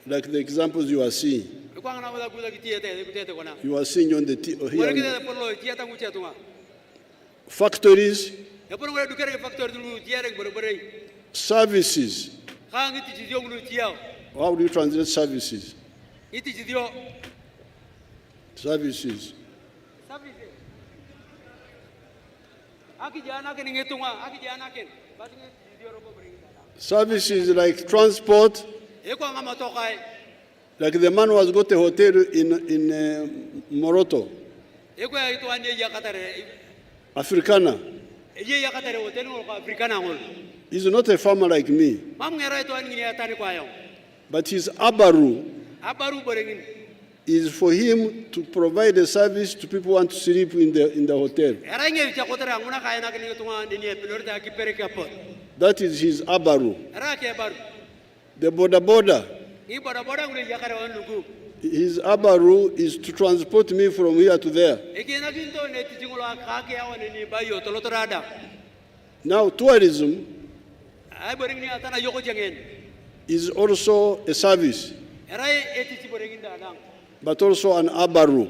Speaker 8: like the examples you are seeing. You are seeing on the here. Factories, services. How do you translate services? Services. Services like transport. Like the man who has got a hotel in Moroto. Africana. He's not a farmer like me. But his Abaru is for him to provide a service to people who want to sleep in the hotel. That is his Abaru. The border His Abaru is to transport me from here to there. Now, tourism is also a service, but also an Abaru,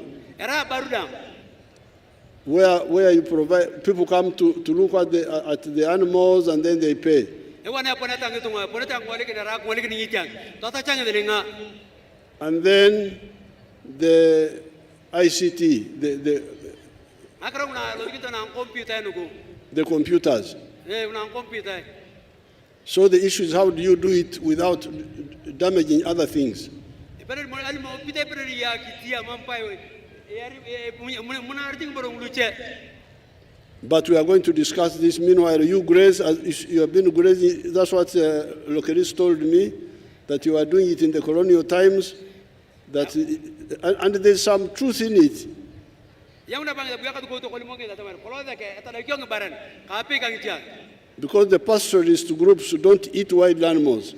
Speaker 8: where you provide, people come to look at the animals and then they pay. And then the ICT, the computers. So the issue is, how do you do it without damaging other things? But we are going to discuss this. Meanwhile, you graze, as you have been grazing. That's what Lokeris told me, that you are doing it in the colonial times. And there's some truth in it. Because the pastoralist groups don't eat wild animals.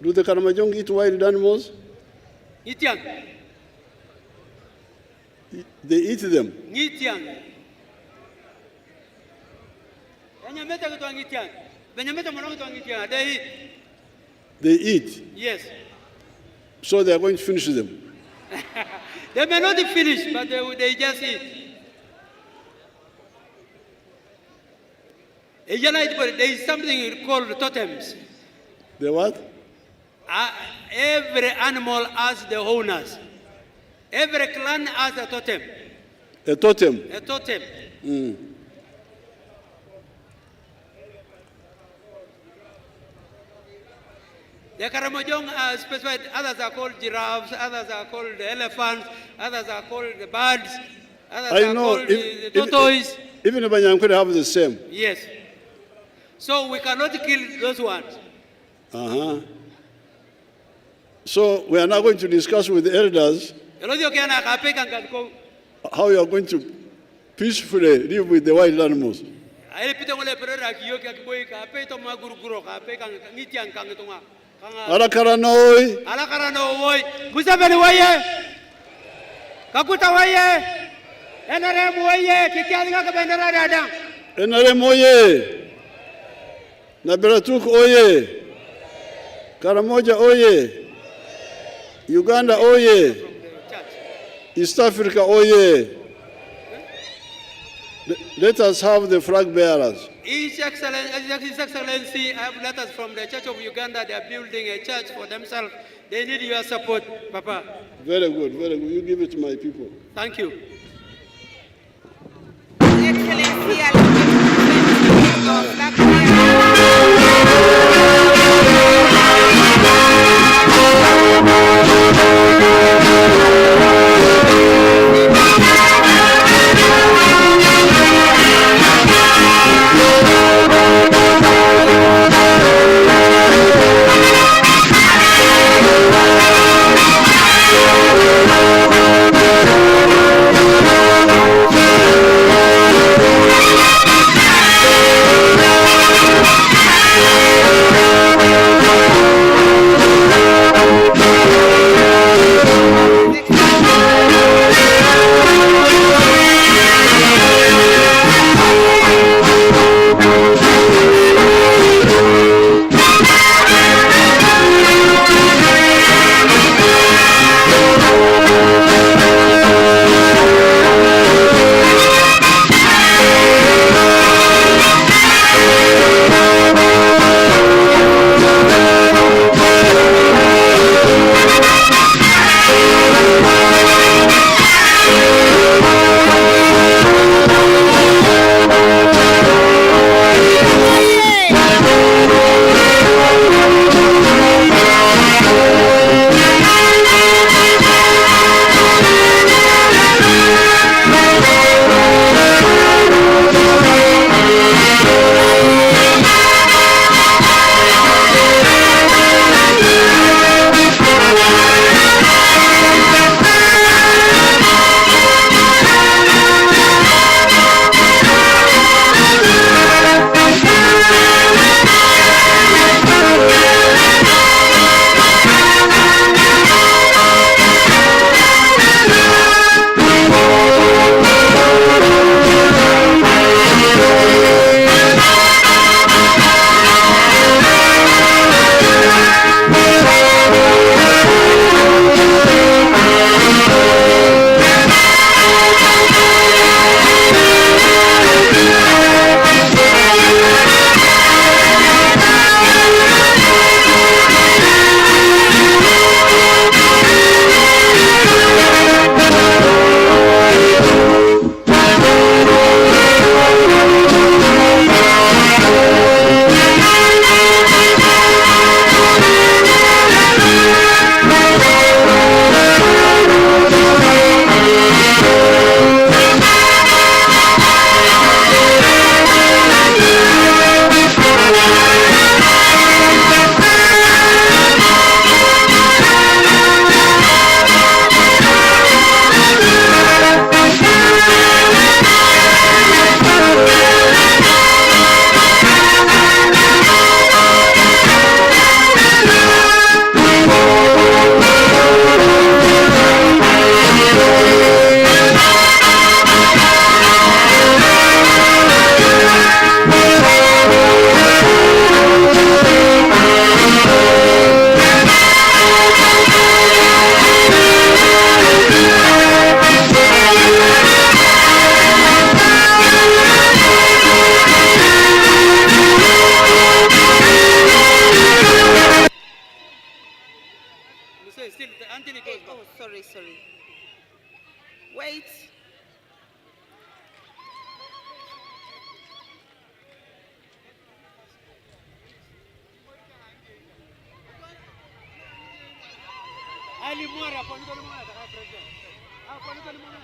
Speaker 8: Do the Karamojong eat wild animals? They eat them. They eat.
Speaker 1: Yes.
Speaker 8: So they are going to finish them.
Speaker 1: They may not finish, but they just eat. There is something called totems.
Speaker 8: The what?
Speaker 1: Every animal has the owners. Every clan has a totem.
Speaker 8: A totem?
Speaker 1: A totem.
Speaker 8: Mm.
Speaker 1: The Karamojong are specified, others are called giraffes, others are called elephants, others are called the birds, others are called the tortoise.
Speaker 8: Even if I could have the same.
Speaker 1: Yes. So we cannot kill those ones.
Speaker 8: Uh-huh. So we are now going to discuss with the elders how you are going to peacefully live with the wild animals. Alakaranoi.
Speaker 1: Alakaranoi. Museveni waye. Kaguta waye. NRM waye. Kikialinga kabendera dada.
Speaker 8: NRM oye. Nabilatuk oye. Karamoja oye. Uganda oye. East Africa oye. Let us have the flag bearers.
Speaker 1: His Excellency, I have letters from the Church of Uganda. They are building a church for themselves. They need your support, Papa.
Speaker 8: Very good, very good. You give it to my people.
Speaker 1: Thank you.
Speaker 17: Excellency,
Speaker 1: You say still until it goes back.
Speaker 3: Oh, sorry. Wait.
Speaker 1: Ali Mwara, Ponito Mwara, President. Ponito Mwara.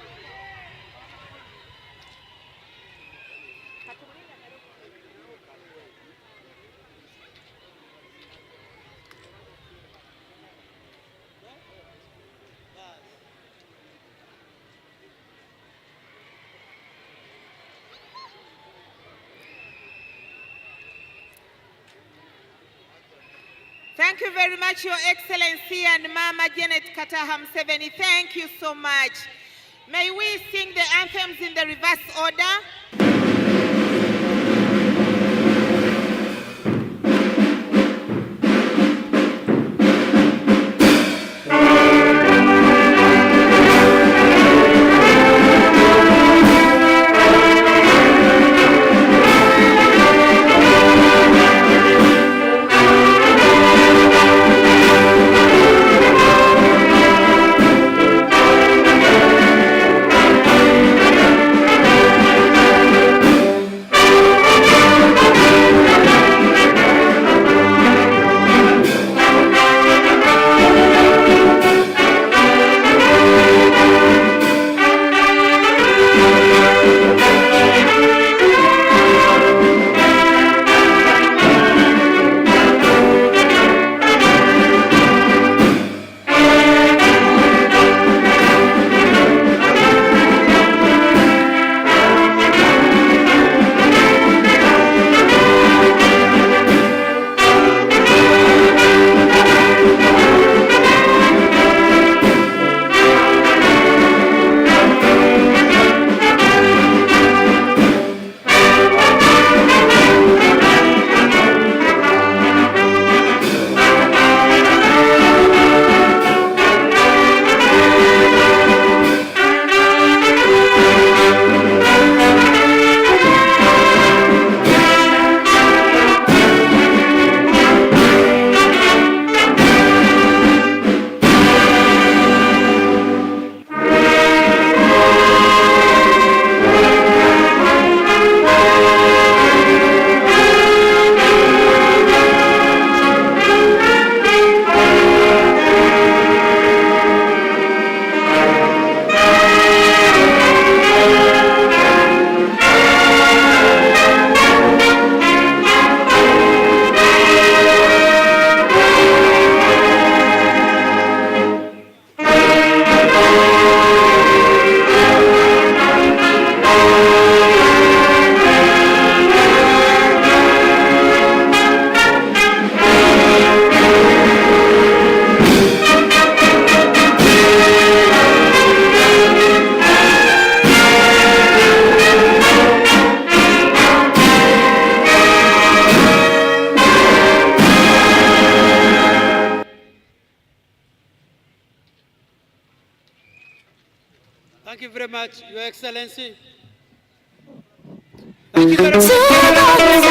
Speaker 3: Thank you very much, Your Excellency and Mama Janet Kaguta Museveni. Thank you so much. May we sing the anthems in the reverse order?
Speaker 1: Thank you very much, Your Excellency. Thank you very much.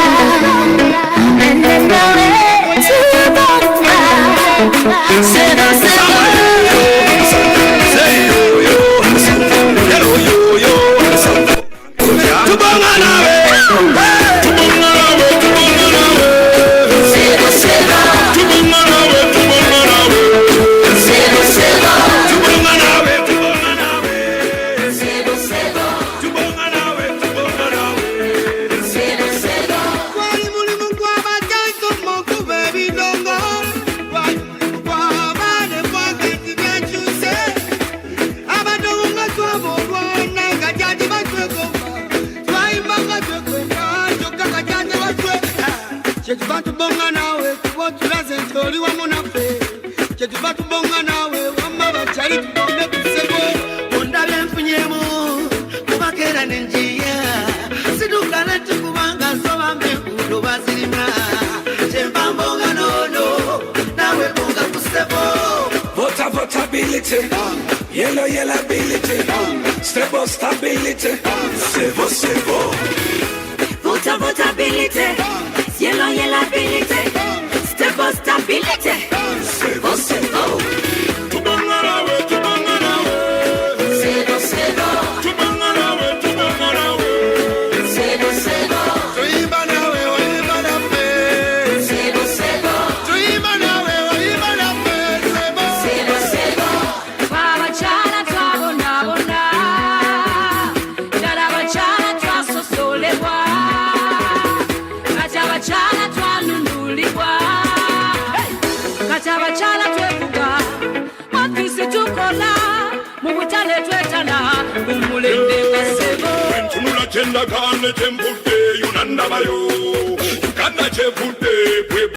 Speaker 17: Yellow ability, stable stability, civil. Votability, yellow ability, stable stability, civil. Tubale twetana umulembe kasebo.
Speaker 18: Tunula chenda kane tempude yunanda bayo. Yukanda chepude.